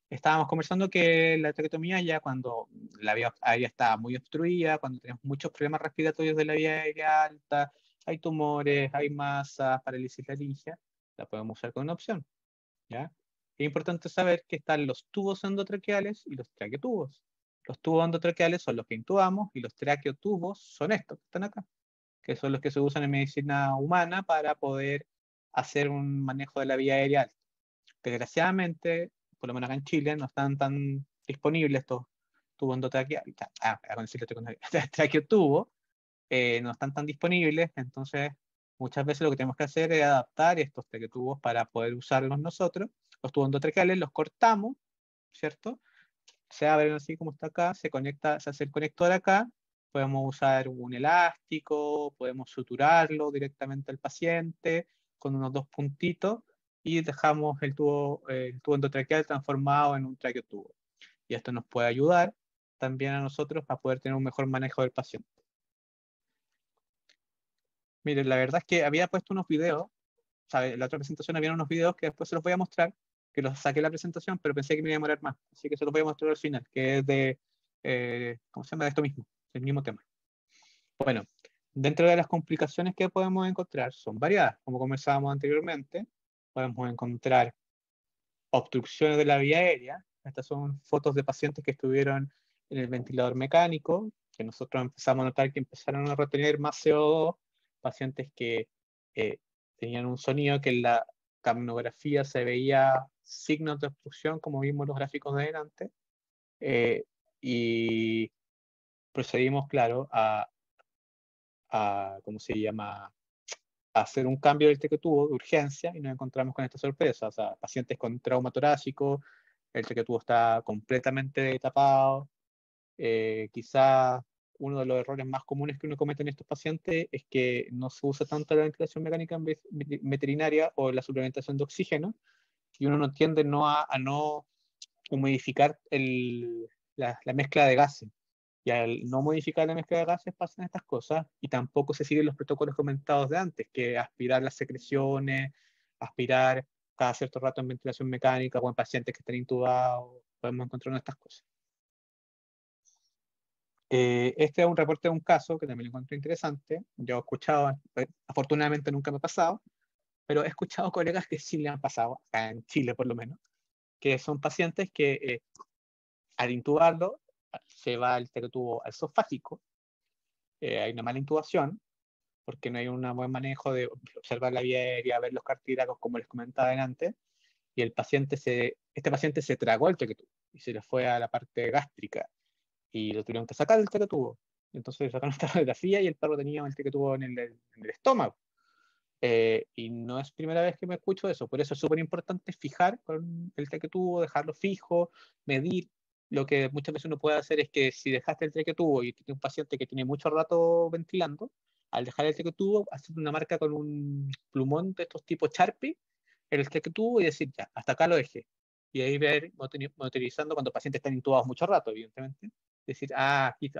B: Estábamos conversando que la traqueotomía, ya cuando la vía aérea está muy obstruida, cuando tenemos muchos problemas respiratorios de la vía aérea alta, hay tumores, hay masas, parálisis laringia, la podemos usar con una opción. ¿Ya? Es importante saber que están los tubos endotraqueales y los traqueotubos. Los tubos endotraqueales son los que intubamos y los traqueotubos son estos que están acá, que son los que se usan en medicina humana para poder hacer un manejo de la vía aérea alta. Desgraciadamente, por lo menos acá en Chile, no están tan disponibles estos tubos endotraqueales, traqueotubos, no están tan disponibles, entonces muchas veces lo que tenemos que hacer es adaptar estos traqueotubos para poder usarlos nosotros. Los tubos endotraqueales los cortamos, ¿cierto? Se abren así como está acá, se hace el conector acá, podemos usar un elástico, podemos suturarlo directamente al paciente con unos 2 puntitos y dejamos el tubo endotraqueal transformado en un traqueotubo. Y esto nos puede ayudar también a nosotros a poder tener un mejor manejo del paciente. Miren, la verdad es que había puesto unos videos, ¿sabe? En la otra presentación había unos videos que después se los voy a mostrar, que los saqué de la presentación, pero pensé que me iba a demorar más, así que se los voy a mostrar al final, que es de, ¿cómo se llama? De esto mismo, del mismo tema. Bueno, dentro de las complicaciones que podemos encontrar son variadas, como comenzábamos anteriormente. Podemos encontrar obstrucciones de la vía aérea. Estas son fotos de pacientes que estuvieron en el ventilador mecánico, que nosotros empezamos a notar que empezaron a retener más CO2, pacientes que tenían un sonido que en la capnografía se veía signos de obstrucción, como vimos en los gráficos de delante, y procedimos, claro, ¿cómo se llama?, a hacer un cambio del tequetubo de urgencia, y nos encontramos con esta sorpresa. O sea, pacientes con trauma torácico, el tequetubo está completamente tapado. Quizá uno de los errores más comunes que uno comete en estos pacientes es que no se usa tanto la ventilación mecánica veterinaria o la suplementación de oxígeno, y uno no tiende a no humidificar la mezcla de gases. Y al no modificar la mezcla de gases pasan estas cosas, y tampoco se siguen los protocolos comentados de antes, que aspirar las secreciones, aspirar cada cierto rato en ventilación mecánica o en pacientes que están intubados, podemos encontrar estas cosas. Este es un reporte de un caso que también lo encontré interesante. Yo he escuchado, afortunadamente nunca me ha pasado, pero he escuchado colegas que sí le han pasado, acá en Chile por lo menos, que son pacientes que al intubarlo se va el tequetubo al esofágico, hay una mala intubación, porque no hay un buen manejo de observar la vía aérea, ver los cartílagos, como les comentaba antes, y este paciente se tragó el tequetubo y se le fue a la parte gástrica, y lo tuvieron que sacar del tequetubo. Entonces sacaron esta radiografía y el perro tenía el tequetubo en el estómago. Y no es primera vez que me escucho eso, por eso es súper importante fijar con el tequetubo, dejarlo fijo, medir. Lo que muchas veces uno puede hacer es que si dejaste el tequetubo y tienes un paciente que tiene mucho rato ventilando, al dejar el tequetubo, hacer una marca con un plumón de estos tipos Sharpie en el tequetubo y decir, ya, hasta acá lo dejé. Y ahí ver, monitorizando cuando pacientes están intubados mucho rato, evidentemente. Decir, aquí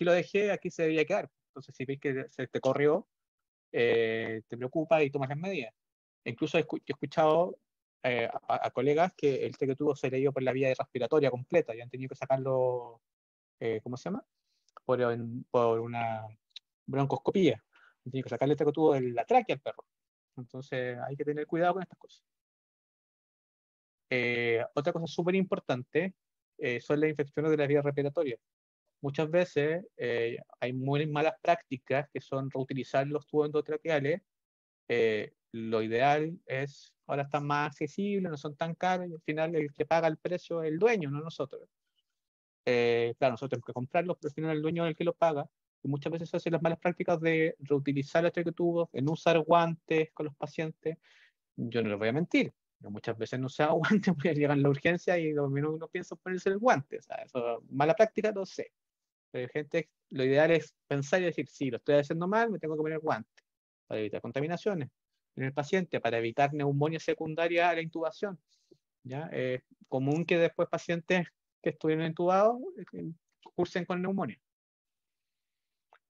B: lo dejé, aquí se debía quedar. Entonces, si veis que se te corrió, te preocupa y tomas las medidas. Incluso yo he escuchado a colegas que el tequetubo se le dio por la vía respiratoria completa y han tenido que sacarlo, ¿cómo se llama?, por una broncoscopía. Han tenido que sacarle el tequetubo de la tráquea al perro. Entonces hay que tener cuidado con estas cosas. Otra cosa súper importante son las infecciones de las vías respiratorias. Muchas veces hay muy malas prácticas que son reutilizar los tubos endotraqueales. Lo ideal es, ahora están más accesibles, no son tan caros, y al final el que paga el precio es el dueño, no nosotros. Claro, nosotros tenemos que comprarlos, pero al final el dueño es el que lo paga. Y muchas veces se hacen las malas prácticas de reutilizar los tequetubos, en usar guantes con los pacientes. Yo no les voy a mentir, yo muchas veces no usaba guantes porque llegan la urgencia y lo menos uno piensa es ponerse el guante. O sea, eso, mala práctica, no sé. Pero gente, lo ideal es pensar y decir, sí, lo estoy haciendo mal, me tengo que poner guantes para evitar contaminaciones en el paciente, para evitar neumonía secundaria a la intubación. ¿Ya? Es común que después pacientes que estuvieron intubados cursen con neumonía.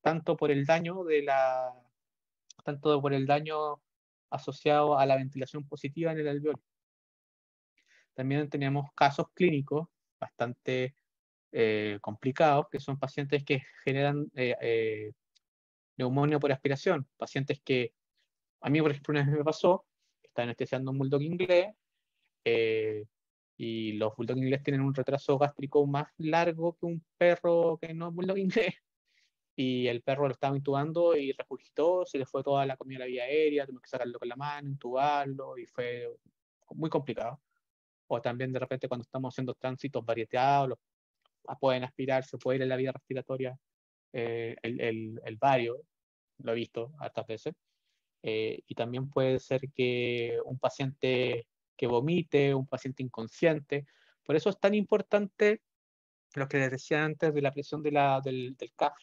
B: Tanto por el daño asociado a la ventilación positiva en el alveolo. También tenemos casos clínicos bastante complicados, que son pacientes que generan neumonía por aspiración. Pacientes que, a mí por ejemplo una vez me pasó, estaba anestesiando un bulldog inglés, y los bulldog inglés tienen un retraso gástrico más largo que un perro que no es bulldog inglés, y el perro lo estaba intubando y regurgitó, se le fue toda la comida a la vía aérea, tuvimos que sacarlo con la mano, intubarlo, y fue muy complicado. O también de repente cuando estamos haciendo tránsitos varieteados, pueden aspirar, se puede ir en la vía respiratoria, el vario, lo he visto hartas veces. Y también puede ser que un paciente que vomite, un paciente inconsciente. Por eso es tan importante lo que les decía antes de la presión del CAF,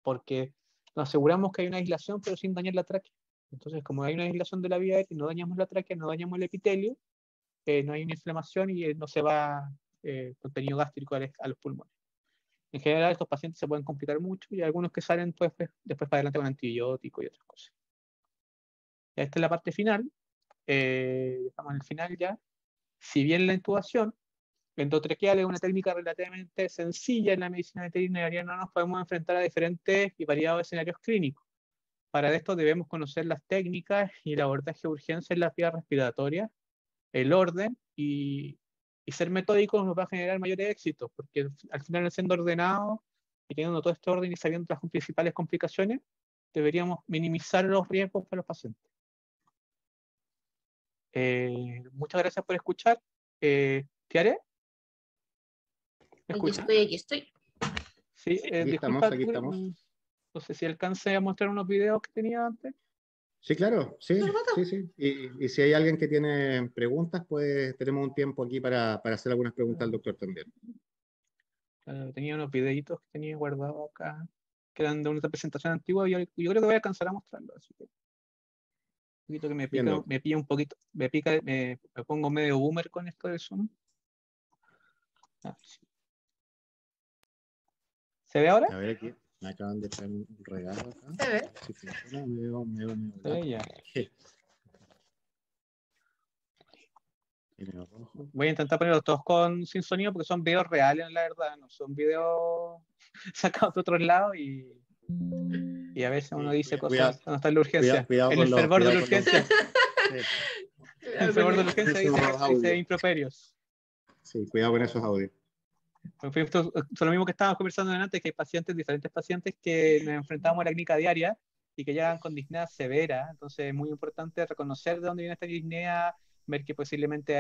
B: porque nos aseguramos que hay una aislación pero sin dañar la tráquea. Entonces, como hay una aislación de la vía aérea, no dañamos la tráquea, no dañamos el epitelio, no hay una inflamación y no se va contenido gástrico a los pulmones. En general, estos pacientes se pueden complicar mucho y hay algunos que salen pues, después para adelante con antibióticos y otras cosas. Esta es la parte final. Estamos en el final ya. Si bien la intubación endotraqueal es una técnica relativamente sencilla en la medicina veterinaria, no nos podemos enfrentar a diferentes y variados escenarios clínicos. Para esto debemos conocer las técnicas y el abordaje de urgencia en las vías respiratorias, el orden y ser metódicos nos va a generar mayores éxitos, porque al final siendo ordenado y teniendo todo este orden y sabiendo las principales complicaciones, deberíamos minimizar los riesgos para los pacientes. Muchas gracias por escuchar. ¿Tiare? ¿Me escuchas?
A: Aquí estoy.
B: Sí,
C: Aquí
B: disculpa,
C: estamos, aquí estamos.
B: no sé si alcancé a mostrar unos videos que tenía antes.
C: Sí, claro, sí, sí, sí. Y si hay alguien que tiene preguntas, pues tenemos un tiempo aquí para hacer algunas preguntas al doctor también.
B: Tenía unos videitos que tenía guardados acá, que eran de una presentación antigua, y yo creo que voy a alcanzar a mostrarlo. Así que, un poquito que
C: Bien, Doc.
B: me pilla un poquito, me pongo medio boomer con esto del Zoom. Sí. ¿Se ve ahora?
C: A ver, aquí me acaban de traer un regalo acá.
A: Se ve.
C: Si funciona, me veo
B: Se ve ya. Voy a intentar ponerlos todos sin sonido porque son videos reales, la verdad, no son videos sacados de otros lados y a veces uno dice cosas cuando está en la urgencia.
C: Cuidado
B: En
C: con
B: el
C: los,
B: fervor de la
C: cuidado con los-
B: urgencia.
C: Sí,
B: En el fervor de la urgencia
C: esos
B: dice
C: audios.
B: improperios.
C: Sí, cuidado con esos audios.
B: Esto es lo mismo que estábamos conversando antes, que hay pacientes, diferentes pacientes que nos enfrentamos a la clínica diaria y que llegan con disnea severa. Entonces es muy importante reconocer de dónde viene esta disnea, ver que posiblemente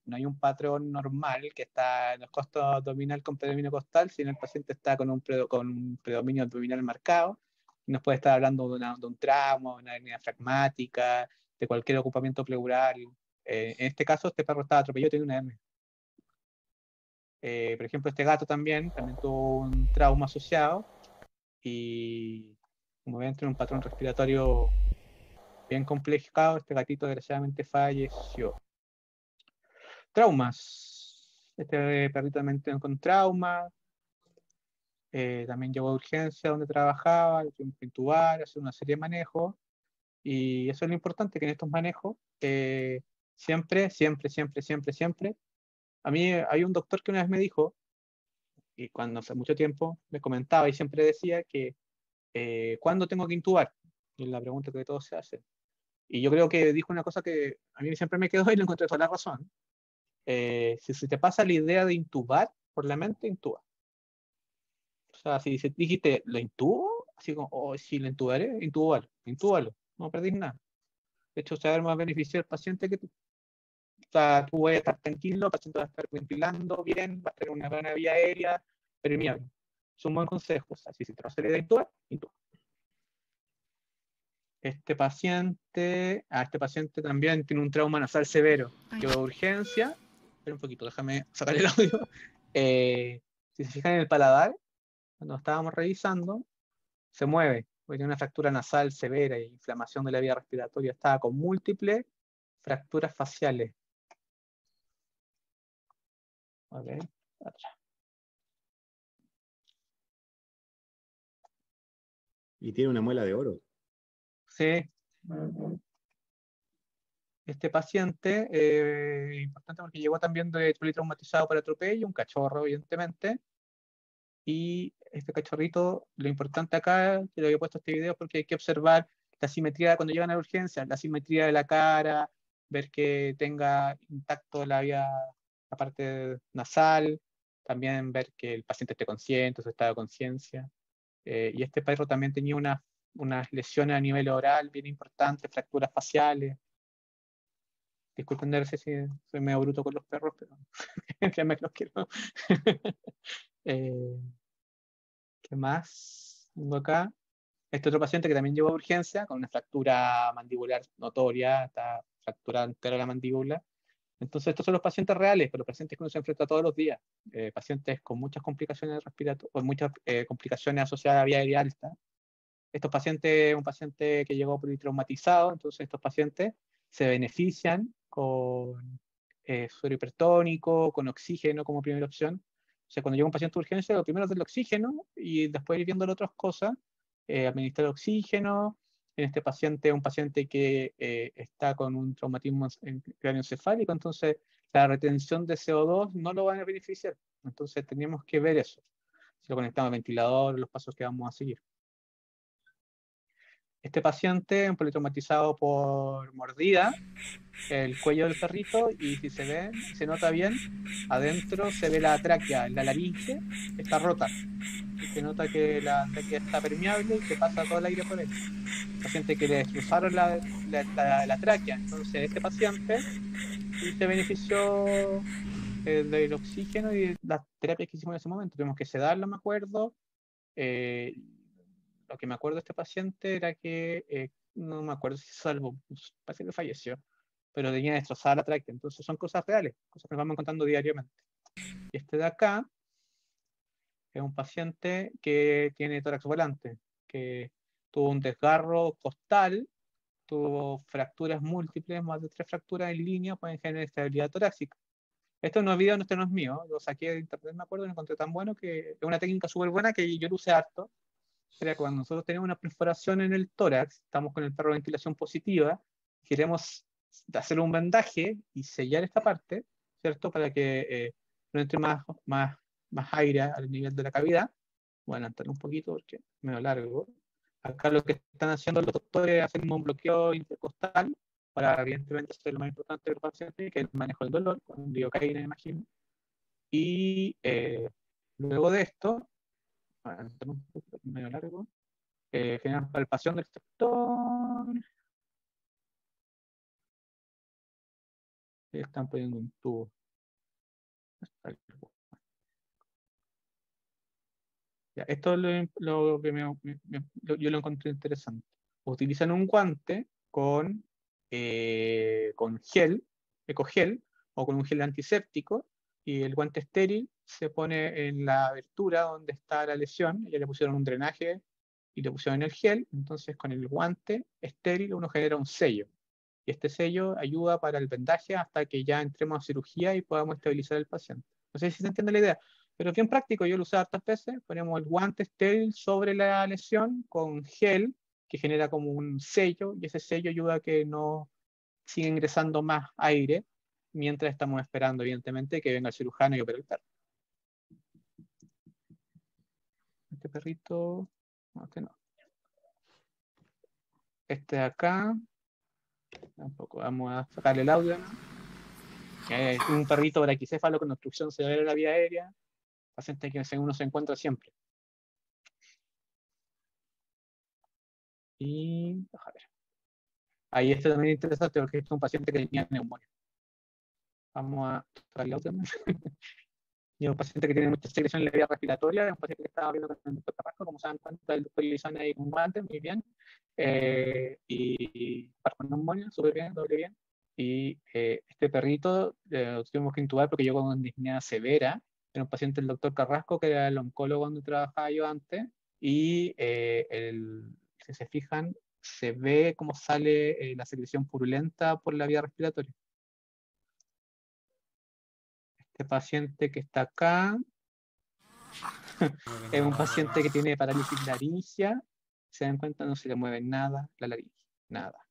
B: no hay un patrón normal que está en los costos abdominal con predominio costal, sino el paciente está con un predominio abdominal marcado. Y nos puede estar hablando de un trauma, una hernia fragmática, de cualquier ocupamiento pleural. En este caso, este perro estaba atropellado y tenía una hernia. Por ejemplo, este gato también tuvo un trauma asociado y como ven, tiene un patrón respiratorio bien complicado. Este gatito desgraciadamente falleció. Traumas. Este perrito también con trauma. También llegó a urgencia donde trabajaba, lo tuvimos que intubar, hacer una serie de manejos. Y eso es lo importante, que en estos manejos, siempre, a mí hay un doctor que una vez me dijo, y cuando hace mucho tiempo me comentaba y siempre decía que ¿cuándo tengo que intubar? Y es la pregunta que todos se hacen. Y yo creo que dijo una cosa que a mí siempre me quedó y le encontré toda la razón. Si te pasa la idea de intubar por la mente, intuba. O sea, si dijiste, ¿lo intubo? Así como, oh, sí, lo intubaré, intúbalo, no perdís nada. De hecho, se va a ver más beneficio al paciente que tú. O sea, tú vas a estar tranquilo, el paciente va a estar ventilando bien, va a tener una buena vía aérea, permeable. Es un buen consejo. O sea, si te vas a la idea de intubar, intuba. Este paciente también tiene un trauma nasal severo. Llegó a urgencia. Espera un poquito, déjame sacar el audio. Si se fijan en el paladar, cuando estábamos revisando, se mueve, porque tiene una fractura nasal severa e inflamación de la vía respiratoria. Estaba con múltiples fracturas faciales. A ver, atrás.
C: Y tiene una muela de oro.
B: Sí. Este paciente, importante porque llegó también de politraumatizado por atropello, un cachorro, evidentemente. Y este cachorrito, lo importante acá, que le había puesto este video, porque hay que observar la simetría cuando llegan a la urgencia, la simetría de la cara, ver que tenga intacto la parte nasal, también ver que el paciente esté consciente, su estado de conciencia. Y este perro también tenía unas lesiones a nivel oral bien importantes, fracturas faciales. Disculpen, no sé si soy medio bruto con los perros, pero créanme que los quiero. ¿Qué más tengo acá? Este otro paciente que también llegó a urgencia con una fractura mandibular notoria, está fracturada entera la mandíbula. Entonces, estos son los pacientes reales, pero los pacientes que uno se enfrenta todos los días. Pacientes con muchas complicaciones respiratorias, con muchas complicaciones asociadas a vía aérea alta. Estos pacientes, un paciente que llegó politraumatizado, entonces estos pacientes se benefician con suero hipertónico, con oxígeno como primera opción. O sea, cuando llega un paciente de urgencia, lo primero es el oxígeno y después ir viendo las otras cosas, administrar oxígeno. En este paciente, un paciente que está con un traumatismo craneoencefálico, entonces la retención de CO2 no lo van a beneficiar. Entonces teníamos que ver eso. Si lo conectamos al ventilador, los pasos que vamos a seguir. Este paciente, un politraumatizado por mordida, el cuello del perrito, y si se ve, se nota bien, adentro se ve la tráquea, la laringe está rota. Y se nota que la tráquea está permeable y que pasa todo el aire por ahí. Paciente que le destrozaron la tráquea. Entonces, este paciente sí se benefició del oxígeno y de las terapias que hicimos en ese momento. Tuvimos que sedarlo, me acuerdo. Lo que me acuerdo de este paciente era que, no me acuerdo si se salvó, parece que falleció, pero tenía destrozada la tráquea. Entonces son cosas reales, cosas que nos vamos encontrando diariamente. Y este de acá es un paciente que tiene tórax volante, que tuvo un desgarro costal, tuvo fracturas múltiples, más de 3 fracturas en línea, pueden generar estabilidad torácica. Esto no es video, no es mío, lo saqué de internet, me acuerdo, lo encontré tan bueno que es una técnica súper buena que yo lo usé harto. Era cuando nosotros tenemos una perforación en el tórax, estamos con el perro de ventilación positiva, queremos hacer un vendaje y sellar esta parte, ¿cierto? Para que no entre más aire al nivel de la cavidad. Voy a adelantar un poquito porque es medio largo. Acá lo que están haciendo los doctores es hacer un bloqueo intercostal para, evidentemente, hacer lo más importante del paciente, que es el manejo del dolor, con lidocaína, imagino. Y luego de esto, un poco medio largo, generan palpación del sector. Están poniendo un tubo. Ya, esto es lo que yo lo encontré interesante. Utilizan un guante con gel, ecogel, o con un gel antiséptico, y el guante estéril se pone en la abertura donde está la lesión. Ya le pusieron un drenaje y le pusieron el gel. Entonces, con el guante estéril uno genera un sello. Y este sello ayuda para el vendaje hasta que ya entremos a cirugía y podamos estabilizar al paciente. No sé si se entiende la idea, pero es bien práctico. Yo lo usé hartas veces. Ponemos el guante estéril sobre la lesión con gel que genera como un sello, y ese sello ayuda a que no siga ingresando más aire mientras estamos esperando, evidentemente, que venga el cirujano y opere el perro. Este perrito, no, este no. Este de acá, tampoco, vamos a sacarle el audio, ¿no? Un perrito braquicéfalo con obstrucción severa de la vía aérea, paciente que uno se encuentra siempre. Y, a ver. Ahí este también es interesante porque este es un paciente que tenía neumonía. Vamos a sacarle el audio. Y un paciente que tiene mucha secreción en la vía respiratoria, es un paciente que estaba viendo con el doctor Carrasco, como se dan cuenta, el doctor Lizana ahí con guantes, muy bien. Y con neumonía, súper bien, doble bien. Y este perrito lo tuvimos que intubar porque llegó con disnea severa. Era un paciente del doctor Carrasco, que era el oncólogo donde trabajaba yo antes. Y si se fijan, se ve cómo sale la secreción purulenta por la vía respiratoria. Este paciente que está acá es un paciente que tiene parálisis laringea. Se dan cuenta, no se le mueve nada la laringe, nada.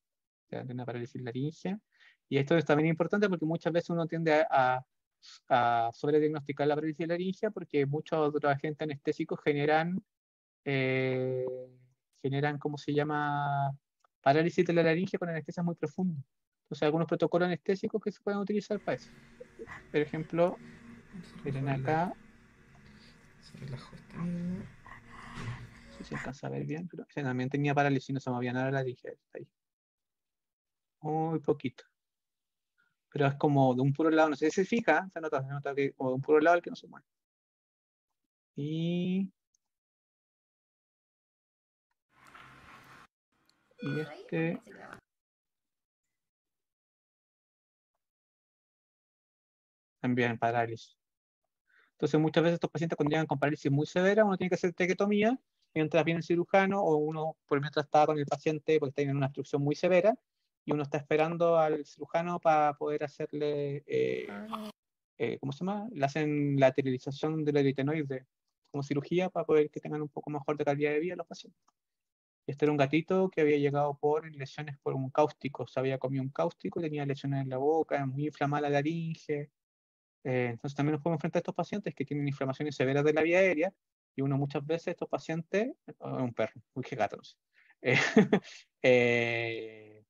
B: Tiene una parálisis laringea. Y esto es también importante porque muchas veces uno tiende a sobrediagnosticar la parálisis laringea porque muchos otros agentes anestésicos generan, ¿cómo se llama? Parálisis de la laringe con anestesia muy profunda. Entonces, algunos protocolos anestésicos que se pueden utilizar para eso. Por ejemplo, miren acá.
F: Se relajó esta misma.
B: No sé si alcanza a ver bien, pero también tenía parálisis, no se movía nada la laringe. Está ahí. Muy poquito. Pero es como de un puro lado, no sé si se fija, se nota que como de un puro lado el que no se mueve. Y este también parálisis. Entonces muchas veces estos pacientes cuando llegan con parálisis muy severa, uno tiene que hacer traqueotomía mientras viene el cirujano, o uno por mientras está con el paciente porque está en una obstrucción muy severa, y uno está esperando al cirujano para poder hacerle, ¿cómo se llama? Le hacen la lateralización del eritenoide como cirugía para poder que tengan un poco mejor de calidad de vida los pacientes. Este era un gatito que había llegado por lesiones por un cáustico, se había comido un cáustico, tenía lesiones en la boca, muy inflamada la laringe. Entonces también nos podemos enfrentar a estos pacientes que tienen inflamaciones severas de la vía aérea, y uno muchas veces estos pacientes, un perro, un gato, no sé, eh,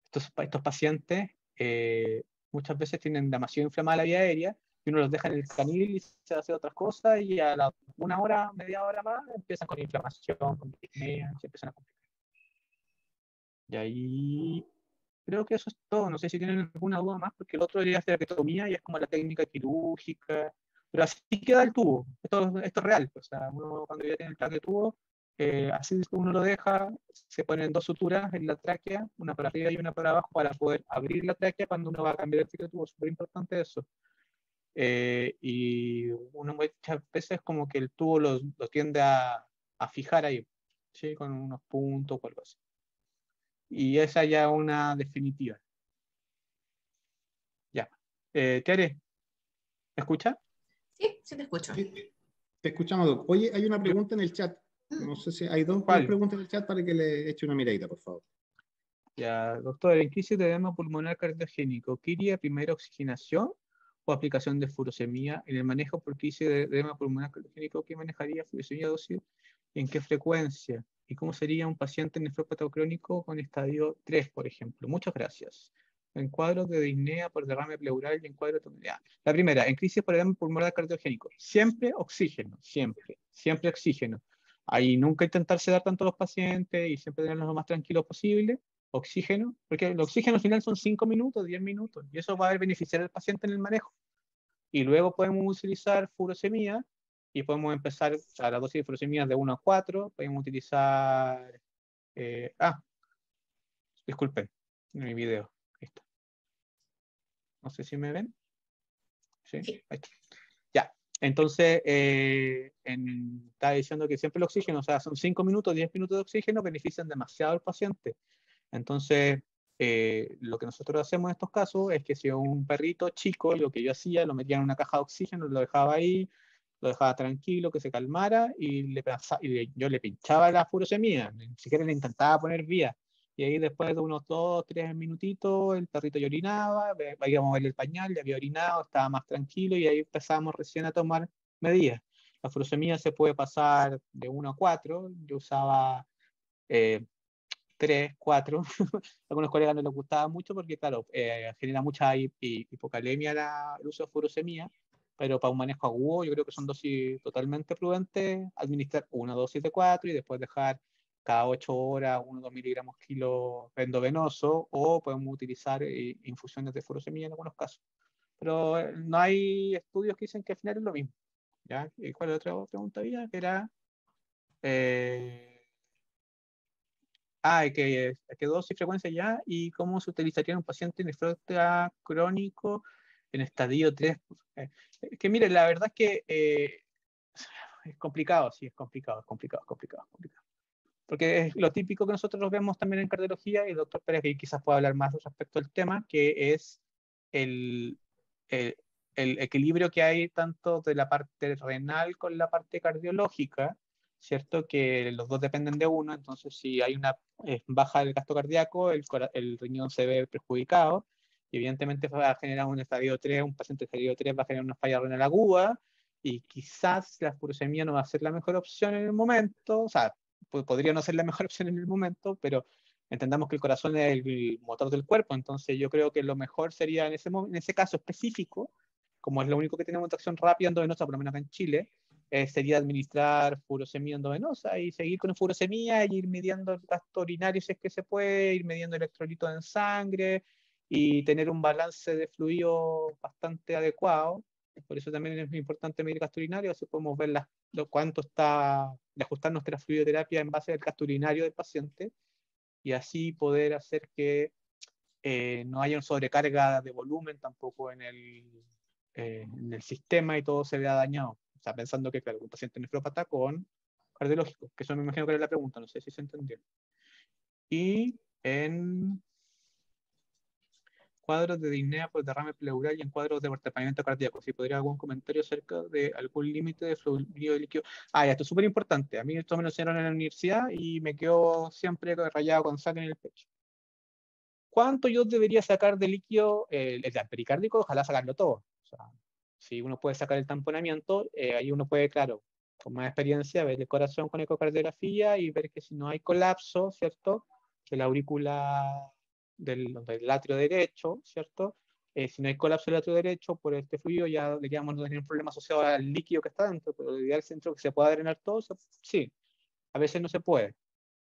B: estos pacientes muchas veces tienen demasiado inflamada la vía aérea y uno los deja en el canil y se hace otras cosas y a la una hora, media hora más empiezan con inflamación, con disnea, se empiezan a complicar. Y ahí creo que eso es todo. No sé si tienen alguna duda más, porque el otro debería hacer traqueotomía y es como la técnica quirúrgica, pero así queda el tubo. Esto es real. O sea, uno cuando ya tiene el traque tubo, así uno lo deja, se ponen 2 suturas en la tráquea, una para arriba y una para abajo, para poder abrir la tráquea cuando uno va a cambiar el traque tubo. Súper importante eso. Y uno muchas veces como que el tubo lo tiende a fijar ahí, ¿sí? Con unos puntos o algo así. Y esa ya una definitiva. Ya. Tere, ¿me escucha?
A: Sí, sí te escucho.
C: Sí, te escuchamos, Doc. Oye, hay una pregunta en el chat. No sé si hay dos
B: ¿Cuál?
C: preguntas en el chat para que le eche una miradita, por favor.
B: Ya, doctor, ¿en crisis de edema pulmonar cardiogénico, quería primera oxigenación o aplicación de furosemía? En el manejo por crisis de edema pulmonar cardiogénico, ¿qué manejaría? ¿Furosemía dosis? ¿En qué frecuencia? ¿Y cómo sería un paciente nefrópata crónico con estadio 3, por ejemplo? Muchas gracias. En cuadros de disnea por derrame pleural y en cuadros de... La primera, en crisis por edema pulmonar cardiogénico, siempre oxígeno, siempre oxígeno. Ahí nunca intentar sedar tanto a los pacientes y siempre tenerlos lo más tranquilos posible. Oxígeno, porque el oxígeno al final son 5 minutos, 10 minutos, y eso va a beneficiar al paciente en el manejo. Y luego podemos utilizar furosemía, y podemos empezar a la dosis de furosemía de 1 a 4, podemos utilizar... disculpen, en mi video, ahí está. No sé si me ven. Sí, ahí está. Ya, entonces, estaba diciendo que siempre el oxígeno, o sea, son 5 minutos, 10 minutos de oxígeno, benefician demasiado al paciente. Entonces, lo que nosotros hacemos en estos casos es que si un perrito chico, lo que yo hacía, lo metía en una caja de oxígeno, lo dejaba ahí, lo dejaba tranquilo, que se calmara, y yo le pinchaba la furosemida, ni siquiera le intentaba poner vía. Y ahí después de unos 2, 3 minutitos, el perrito ya orinaba, íbamos a verle el pañal, ya había orinado, estaba más tranquilo, y ahí empezamos recién a tomar medidas. La furosemida se puede pasar de 1 a 4, yo usaba 3, 4. Algunos colegas no les gustaba mucho porque, claro, genera mucha hipocalemia el uso de furosemía, pero para un manejo agudo yo creo que son dosis totalmente prudentes, administrar una dosis de 4 y después dejar cada 8 horas 1 o 2 miligramos kilo endovenoso, o podemos utilizar infusiones de furosemía en algunos casos. Pero no hay estudios que dicen que al final es lo mismo. ¿Ya? ¿Y cuál es la otra pregunta había? Que era... que dosis y frecuencia ya, y cómo se utilizaría en un paciente nefrópata crónico en estadio 3. Que mire, la verdad es que es complicado, sí, es complicado. Porque es lo típico que nosotros vemos también en cardiología, y el doctor Pérez que quizás pueda hablar más respecto al tema, que es el, el, el equilibrio que hay tanto de la parte renal con la parte cardiológica, ¿cierto? Que los dos dependen de uno, entonces si hay una baja del gasto cardíaco, el riñón se ve perjudicado, y evidentemente va a generar un estadio 3, un paciente de estadio 3 va a generar una falla renal aguda, y quizás la furosemía no va a ser la mejor opción en el momento, o sea, podría no ser la mejor opción en el momento, pero entendamos que el corazón es el motor del cuerpo, entonces yo creo que lo mejor sería en ese caso específico, como es lo único que tenemos de acción rápida endovenosa, por lo menos acá en Chile, sería administrar furosemía endovenosa y seguir con furosemía y ir midiendo el gasto urinario si es que se puede, ir midiendo electrolitos en sangre y tener un balance de fluido bastante adecuado. Por eso también es muy importante medir gasto urinario, así podemos ver cuánto está, de ajustar nuestra fluidoterapia en base al gasto urinario del paciente, y así poder hacer que no haya una sobrecarga de volumen tampoco en el sistema y todo se vea dañado. O sea, pensando que, claro, un paciente nefrópata con cardiológico, que eso me imagino que era la pregunta, no sé si se entendió. Y en cuadros de disnea por derrame pleural y en cuadros de taponamiento cardíaco, si podría algún comentario acerca de algún límite de fluido líquido. Ya, esto es súper importante. A mí esto me lo enseñaron en la universidad y me quedo siempre rayado con sangre en el pecho. ¿Cuánto yo debería sacar de líquido? El pericárdico, ojalá sacarlo todo. O sea, si uno puede sacar el tamponamiento, ahí uno puede, claro, con más experiencia, ver el corazón con ecocardiografía y ver que si no hay colapso, ¿cierto? De la aurícula del atrio derecho, ¿cierto? Si no hay colapso del atrio derecho por este fluido, ya diríamos no tener un problema asociado al líquido que está dentro, pero el ideal centro que se pueda drenar todo, sí, a veces no se puede,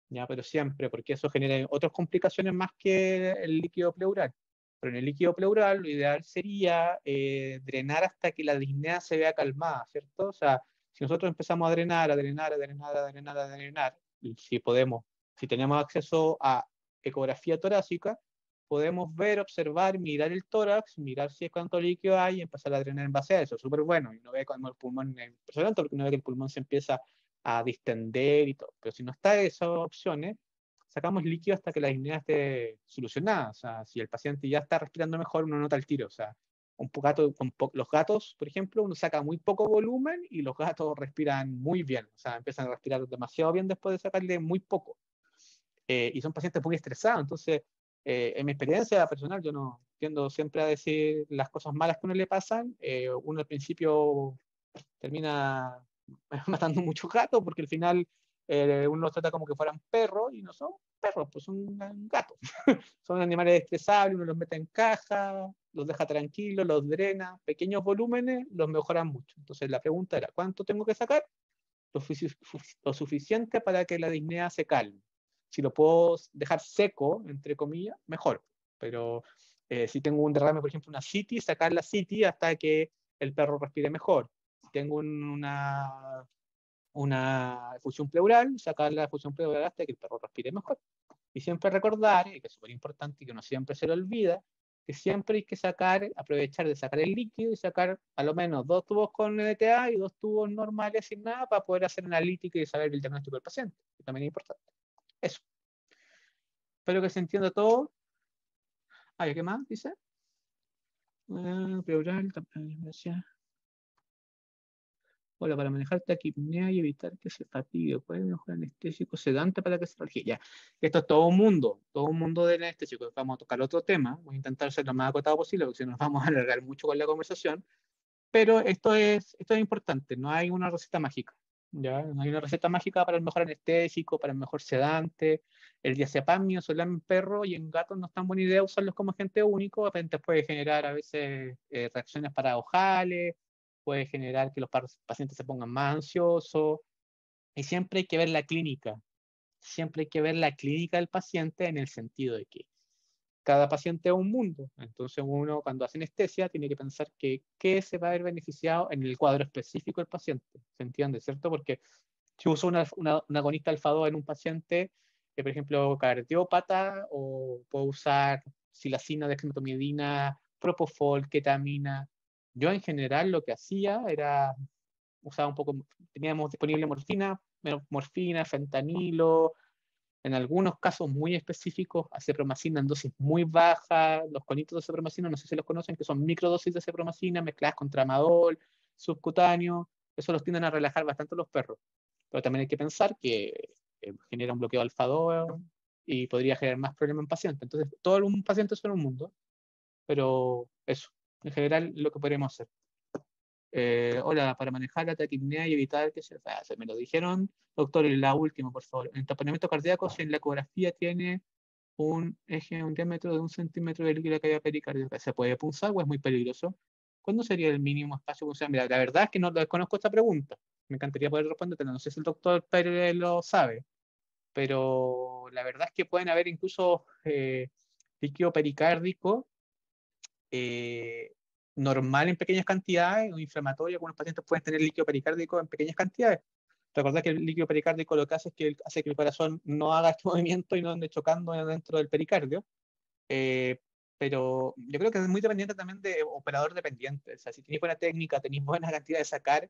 B: ya, pero siempre, porque eso genera otras complicaciones más que el líquido pleural. Pero en el líquido pleural lo ideal sería drenar hasta que la disnea se vea calmada, ¿cierto? O sea, si nosotros empezamos a drenar, a drenar, a drenar, a drenar, a drenar, y si podemos, si tenemos acceso a ecografía torácica, podemos ver, observar, mirar el tórax, mirar si es cuánto líquido hay y empezar a drenar en base a eso. Súper bueno. Y no ve como el pulmón es impresionante porque uno ve que el pulmón se empieza a distender y todo. Pero si no está esas opciones, sacamos líquido hasta que la disnea esté solucionada. O sea, si el paciente ya está respirando mejor, uno nota el tiro. O sea, los gatos, por ejemplo, uno saca muy poco volumen y los gatos respiran muy bien. O sea, empiezan a respirar demasiado bien después de sacarle muy poco. Y son pacientes muy estresados. Entonces, en mi experiencia personal, yo no tiendo siempre a decir las cosas malas que a uno le pasan. Uno al principio termina matando muchos gatos porque al final uno los trata como que fueran perros y no son perros, pues son gatos. Son animales estresables, uno los mete en caja, los deja tranquilos, los drena, pequeños volúmenes, los mejoran mucho. Entonces la pregunta era, ¿cuánto tengo que sacar? Lo suficiente para que la disnea se calme. Si lo puedo dejar seco, entre comillas, mejor. Pero si tengo un derrame, por ejemplo, una CITI, sacar la CITI hasta que el perro respire mejor. Si tengo una fusión pleural, sacar la fusión pleural hasta que el perro respire mejor. Y siempre recordar, que es súper importante y que no siempre se lo olvida, que siempre hay que aprovechar de sacar el líquido y sacar a lo menos 2 tubos con NTA y 2 tubos normales sin nada para poder hacer analítica y saber el diagnóstico del paciente, que también es importante. Eso. Espero que se entienda todo. ¿Qué más dice? Pleural, gracias. Hola, para manejar taquipnea y evitar que se fatigue, ¿puede mejorar anestésico sedante para que se relaje? Ya, esto es todo un mundo de anestésico. Vamos a tocar otro tema, voy a intentar ser lo más acotado posible, porque si no nos vamos a alargar mucho con la conversación, pero esto es importante, no hay una receta mágica, ¿ya? No hay una receta mágica para el mejor anestésico, para el mejor sedante. El diazepam y midazolam en perro y en gatos no es tan buena idea usarlos como agente único, de repente puede generar a veces reacciones paradojales, puede generar que los pacientes se pongan más ansiosos, y siempre hay que ver la clínica, siempre hay que ver la clínica del paciente en el sentido de que cada paciente es un mundo, entonces uno cuando hace anestesia tiene que pensar que qué se va a ver beneficiado en el cuadro específico del paciente, ¿se entiende, cierto? Porque si uso un agonista alfa-2 en un paciente, por ejemplo, cardiópata, o puedo usar silacina, dexmedetomidina, propofol, ketamina. Yo en general lo que hacía era usaba un poco, teníamos disponible morfina, fentanilo, en algunos casos muy específicos, acepromacina en dosis muy bajas, los conitos de acepromacina, no sé si los conocen, que son microdosis de acepromacina mezcladas con tramadol, subcutáneo, eso los tienden a relajar bastante los perros. Pero también hay que pensar que genera un bloqueo alfa-2 y podría generar más problemas en pacientes. Entonces, todo un paciente es un mundo, pero eso, en general, lo que podríamos hacer. Hola, para manejar la taquipnea y evitar que se me lo dijeron, doctor, y la última, por favor. En taponamiento cardíaco, si en la ecografía tiene un eje, un diámetro de 1 centímetro de líquido de cavidad pericárdica, ¿se puede punzar o es muy peligroso? ¿Cuándo sería el mínimo espacio punzal? Mira, la verdad es que no desconozco esta pregunta. Me encantaría poder responderte, no sé si el doctor Pérez lo sabe, pero la verdad es que pueden haber incluso líquido pericárdico normal en pequeñas cantidades o inflamatorio. Algunos pacientes pueden tener líquido pericárdico en pequeñas cantidades. Recordad que el líquido pericárdico lo que hace es que hace que el corazón no haga este movimiento y no ande chocando dentro del pericardio. Pero yo creo que es muy dependiente también de operador dependiente. O sea, si tenéis buena técnica, tenéis buena cantidad de sacar,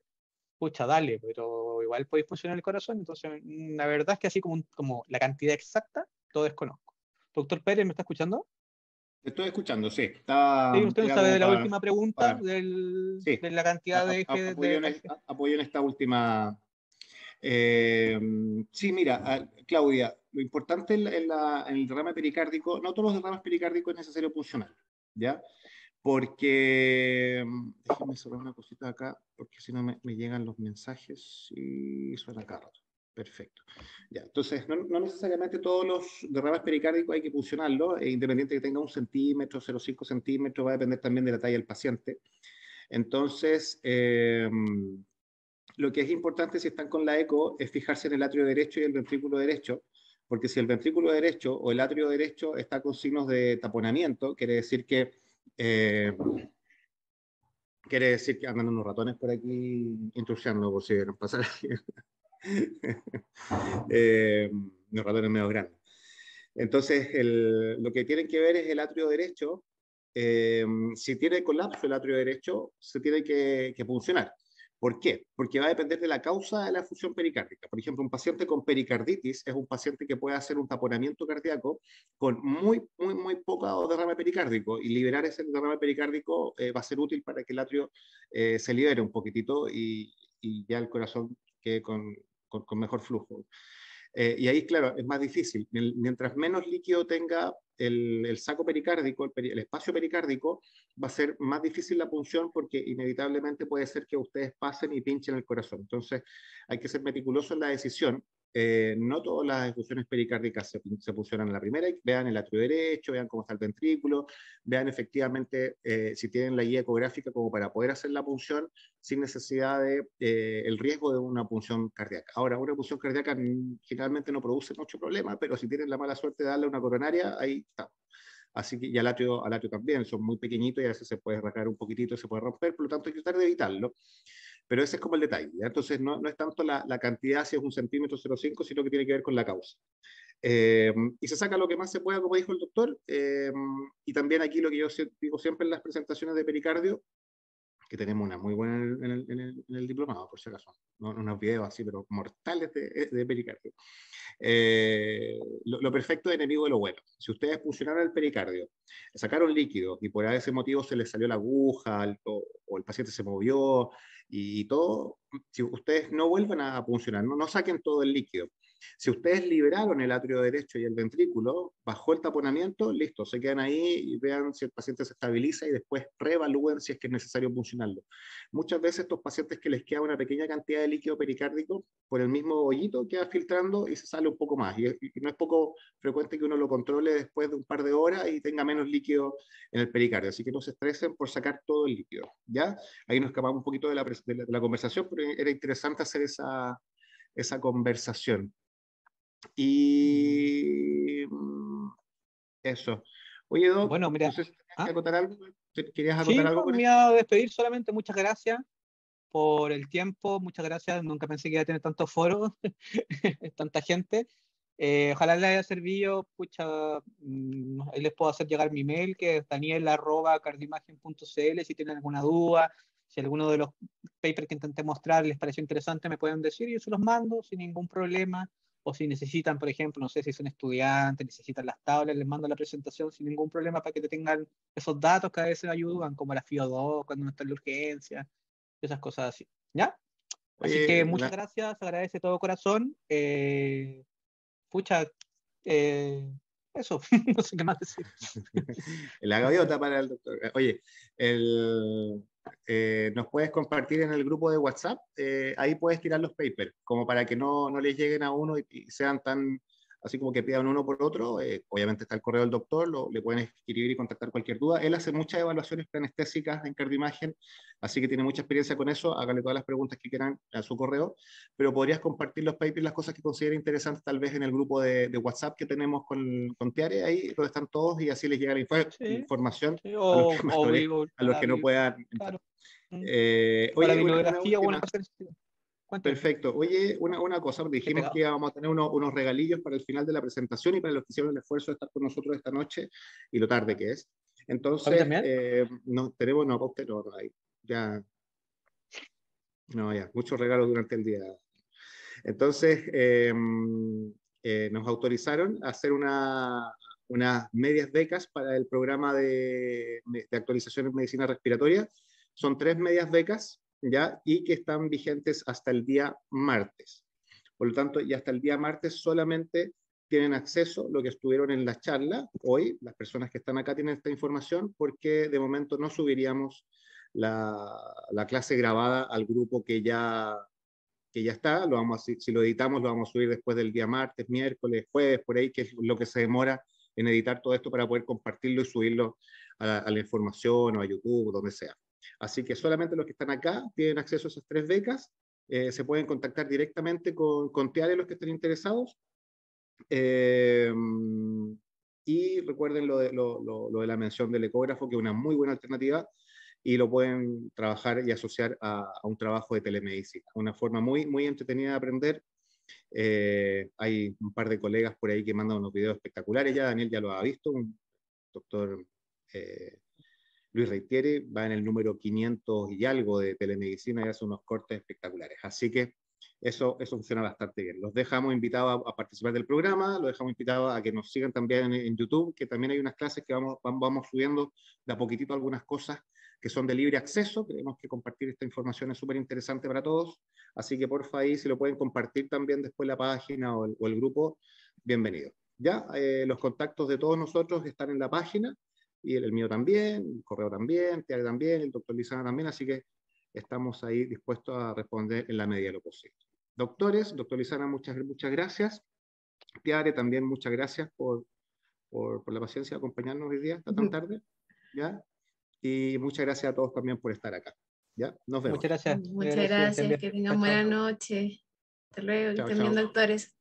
B: pucha, dale, pero igual podéis funcionar el corazón. Entonces, la verdad es que así como la cantidad exacta, lo desconozco. Doctor Pérez, ¿me está escuchando?
C: Te estoy escuchando, sí.
B: Sí, usted no
C: Era
B: sabe
C: como
B: de la última pregunta,
C: sí,
B: de la cantidad de ejes
C: apoyo en esta última. Sí, mira, Claudia, lo importante en el derrame pericárdico, no todos los derrames pericárdicos es necesario puncionar, ¿ya? porque, déjenme cerrar una cosita acá, porque si no me llegan los mensajes y suena acá. Perfecto. Ya, entonces, no necesariamente todos los derrames pericárdicos hay que puncionarlos, independiente que tenga 1 centímetro, 0,5 centímetros, va a depender también de la talla del paciente. Entonces, lo que es importante si están con la eco es fijarse en el atrio derecho y el ventrículo derecho, porque si el ventrículo derecho o el atrio derecho está con signos de taponamiento, quiere decir que andan unos ratones por aquí intrusiando, por si nos pasara. Los ratones medio grandes. Entonces, lo que tienen que ver es el atrio derecho. Si tiene colapso el atrio derecho, se tiene que puncionar. ¿Por qué? Porque va a depender de la causa de la fusión pericárdica. Por ejemplo, un paciente con pericarditis es un paciente que puede hacer un taponamiento cardíaco con muy poco derrame pericárdico, y liberar ese derrame pericárdico va a ser útil para que el atrio se libere un poquitito y ya el corazón quede con mejor flujo. Y ahí, claro, es más difícil. Mientras menos líquido tenga el saco pericárdico, el espacio pericárdico, va a ser más difícil la punción, porque inevitablemente puede ser que ustedes pasen y pinchen el corazón. Entonces, hay que ser meticuloso en la decisión. No todas las efusiones pericárdicas se puncionan en la primera. Vean el atrio derecho, vean cómo está el ventrículo, vean efectivamente si tienen la guía ecográfica como para poder hacer la punción sin necesidad de el riesgo de una punción cardíaca. Ahora, una punción cardíaca generalmente no produce mucho problema, pero si tienen la mala suerte de darle una coronaria, ahí está. Así que, y al atrio también, son muy pequeñitos y a veces se puede rasgar un poquitito, se puede romper, por lo tanto hay que tratar de evitarlo. Pero ese es como el detalle, ¿ya? Entonces no es tanto la cantidad, si es 1 centímetro 0,5, sino que tiene que ver con la causa. Y se saca lo que más se pueda, como dijo el doctor, y también aquí lo que yo digo siempre en las presentaciones de pericardio, que tenemos una muy buena en el diplomado, por si acaso, unos videos así, pero mortales de pericardio. Lo perfecto es enemigo de lo bueno. Si ustedes puncionaron el pericardio, sacaron líquido y por ese motivo se les salió la aguja o el paciente se movió y todo, si ustedes no vuelvan a puncionar, no saquen todo el líquido. Si ustedes liberaron el atrio derecho y el ventrículo, bajó el taponamiento, listo, se quedan ahí y vean si el paciente se estabiliza y después reevalúen si es que es necesario puncionarlo. Muchas veces estos pacientes que les queda una pequeña cantidad de líquido pericárdico, por el mismo hoyito queda filtrando y se sale un poco más. Y no es poco frecuente que uno lo controle después de un par de horas y tenga menos líquido en el pericardio. Así que no se estresen por sacar todo el líquido, ¿ya? Ahí nos escapamos un poquito de la conversación, pero era interesante hacer esa conversación. Y eso. Oye, Doc,
B: Bueno, mira.
C: no sé si tenías que acotar algo. ¿Querías acotar
B: Sí,
C: algo
B: no,
C: con
B: me
C: esto?
B: iba a despedir solamente. Muchas gracias por el tiempo, muchas gracias. Nunca pensé que iba a tener tantos foros, tanta gente. Ojalá les haya servido. Pucha, ahí les puedo hacer llegar mi mail, que es daniel@cardioimagen.cl, si tienen alguna duda. Si alguno de los papers que intenté mostrar les pareció interesante, me pueden decir y yo se los mando sin ningún problema. O si necesitan, por ejemplo, no sé si son estudiantes, necesitan las tablas, les mando la presentación sin ningún problema para que te tengan esos datos que a veces ayudan, como la FIO2, cuando no está en la urgencia, esas cosas así. ¿Ya? Así que
C: Oye,
B: muchas gracias, agradece todo corazón. Pucha, eso, no sé qué más decir.
C: la gaviota para el doctor. Oye, nos puedes compartir en el grupo de WhatsApp, ahí puedes tirar los papers, como para que no les lleguen a uno y sean tan, así como que pidan uno por otro. Obviamente está el correo del doctor, le pueden escribir y contactar cualquier duda. Él hace muchas evaluaciones preanestésicas en cardioimagen, así que tiene mucha experiencia con eso. Háganle todas las preguntas que quieran a su correo, pero podrías compartir los papers, las cosas que considere interesantes, tal vez en el grupo de WhatsApp que tenemos con Tiare, ahí donde están todos, y así les llega la información
B: Sí,
C: a los que,
B: digo,
C: a los que no puedan entrar.
B: claro. Para
C: Oye, una
B: bibliografía,
C: última.
B: una cosa. Cuéntame.
C: Perfecto. Oye, una cosa,
B: Qué
C: dijimos
B: pegado.
C: que íbamos a tener unos regalillos para el final de la presentación y para los que hicieron el esfuerzo de estar con nosotros esta noche y lo tarde que es.
B: ¿A mí
C: Entonces,
B: también?
C: no, tenemos, no, para usted no, ahí. Ya, muchos regalos durante el día. Entonces, nos autorizaron a hacer unas medias becas para el programa de actualización en medicina respiratoria. Son 3 medias becas, ¿ya? Y que están vigentes hasta el día martes. Por lo tanto, y hasta el día martes solamente tienen acceso, lo que estuvieron en la charla hoy, las personas que están acá tienen esta información, porque de momento no subiríamos la clase grabada al grupo que ya está. Si lo editamos, lo vamos a subir después del día martes, miércoles, jueves, por ahí, que es lo que se demora en editar todo esto para poder compartirlo y subirlo a la información o a YouTube, donde sea. Así que solamente los que están acá tienen acceso a esas 3 becas. Se pueden contactar directamente con Tiare los que estén interesados. Y recuerden lo de la mención del ecógrafo, que es una muy buena alternativa, y lo pueden trabajar y asociar a un trabajo de telemedicina. Una forma muy, muy entretenida de aprender. Hay un par de colegas por ahí que mandan unos videos espectaculares. Ya Daniel ya lo ha visto, un doctor Luis Reitiere va en el número 500 y algo de telemedicina y hace unos cortes espectaculares. Así que eso funciona bastante bien. Los dejamos invitados a participar del programa, los dejamos invitados a que nos sigan también en YouTube, que también hay unas clases que vamos subiendo de a poquitito algunas cosas que son de libre acceso. Creemos que compartir esta información es súper interesante para todos, así que porfa ahí, si lo pueden compartir también después la página o el grupo, bienvenido. Ya, los contactos de todos nosotros están en la página, y el mío también, el correo también, Tiare también, el doctor Lizana también, así que estamos ahí dispuestos a responder en la medida de lo posible. Doctores, doctor Lizana, muchas gracias. Tiare, también muchas gracias por la paciencia de acompañarnos hoy día, hasta tan tarde. ¿Ya? Y muchas gracias a todos también por estar acá. ¿Ya? Nos vemos.
B: Muchas gracias.
A: Muchas gracias, que tengan buena noche. Hasta luego, que estén bien, doctores.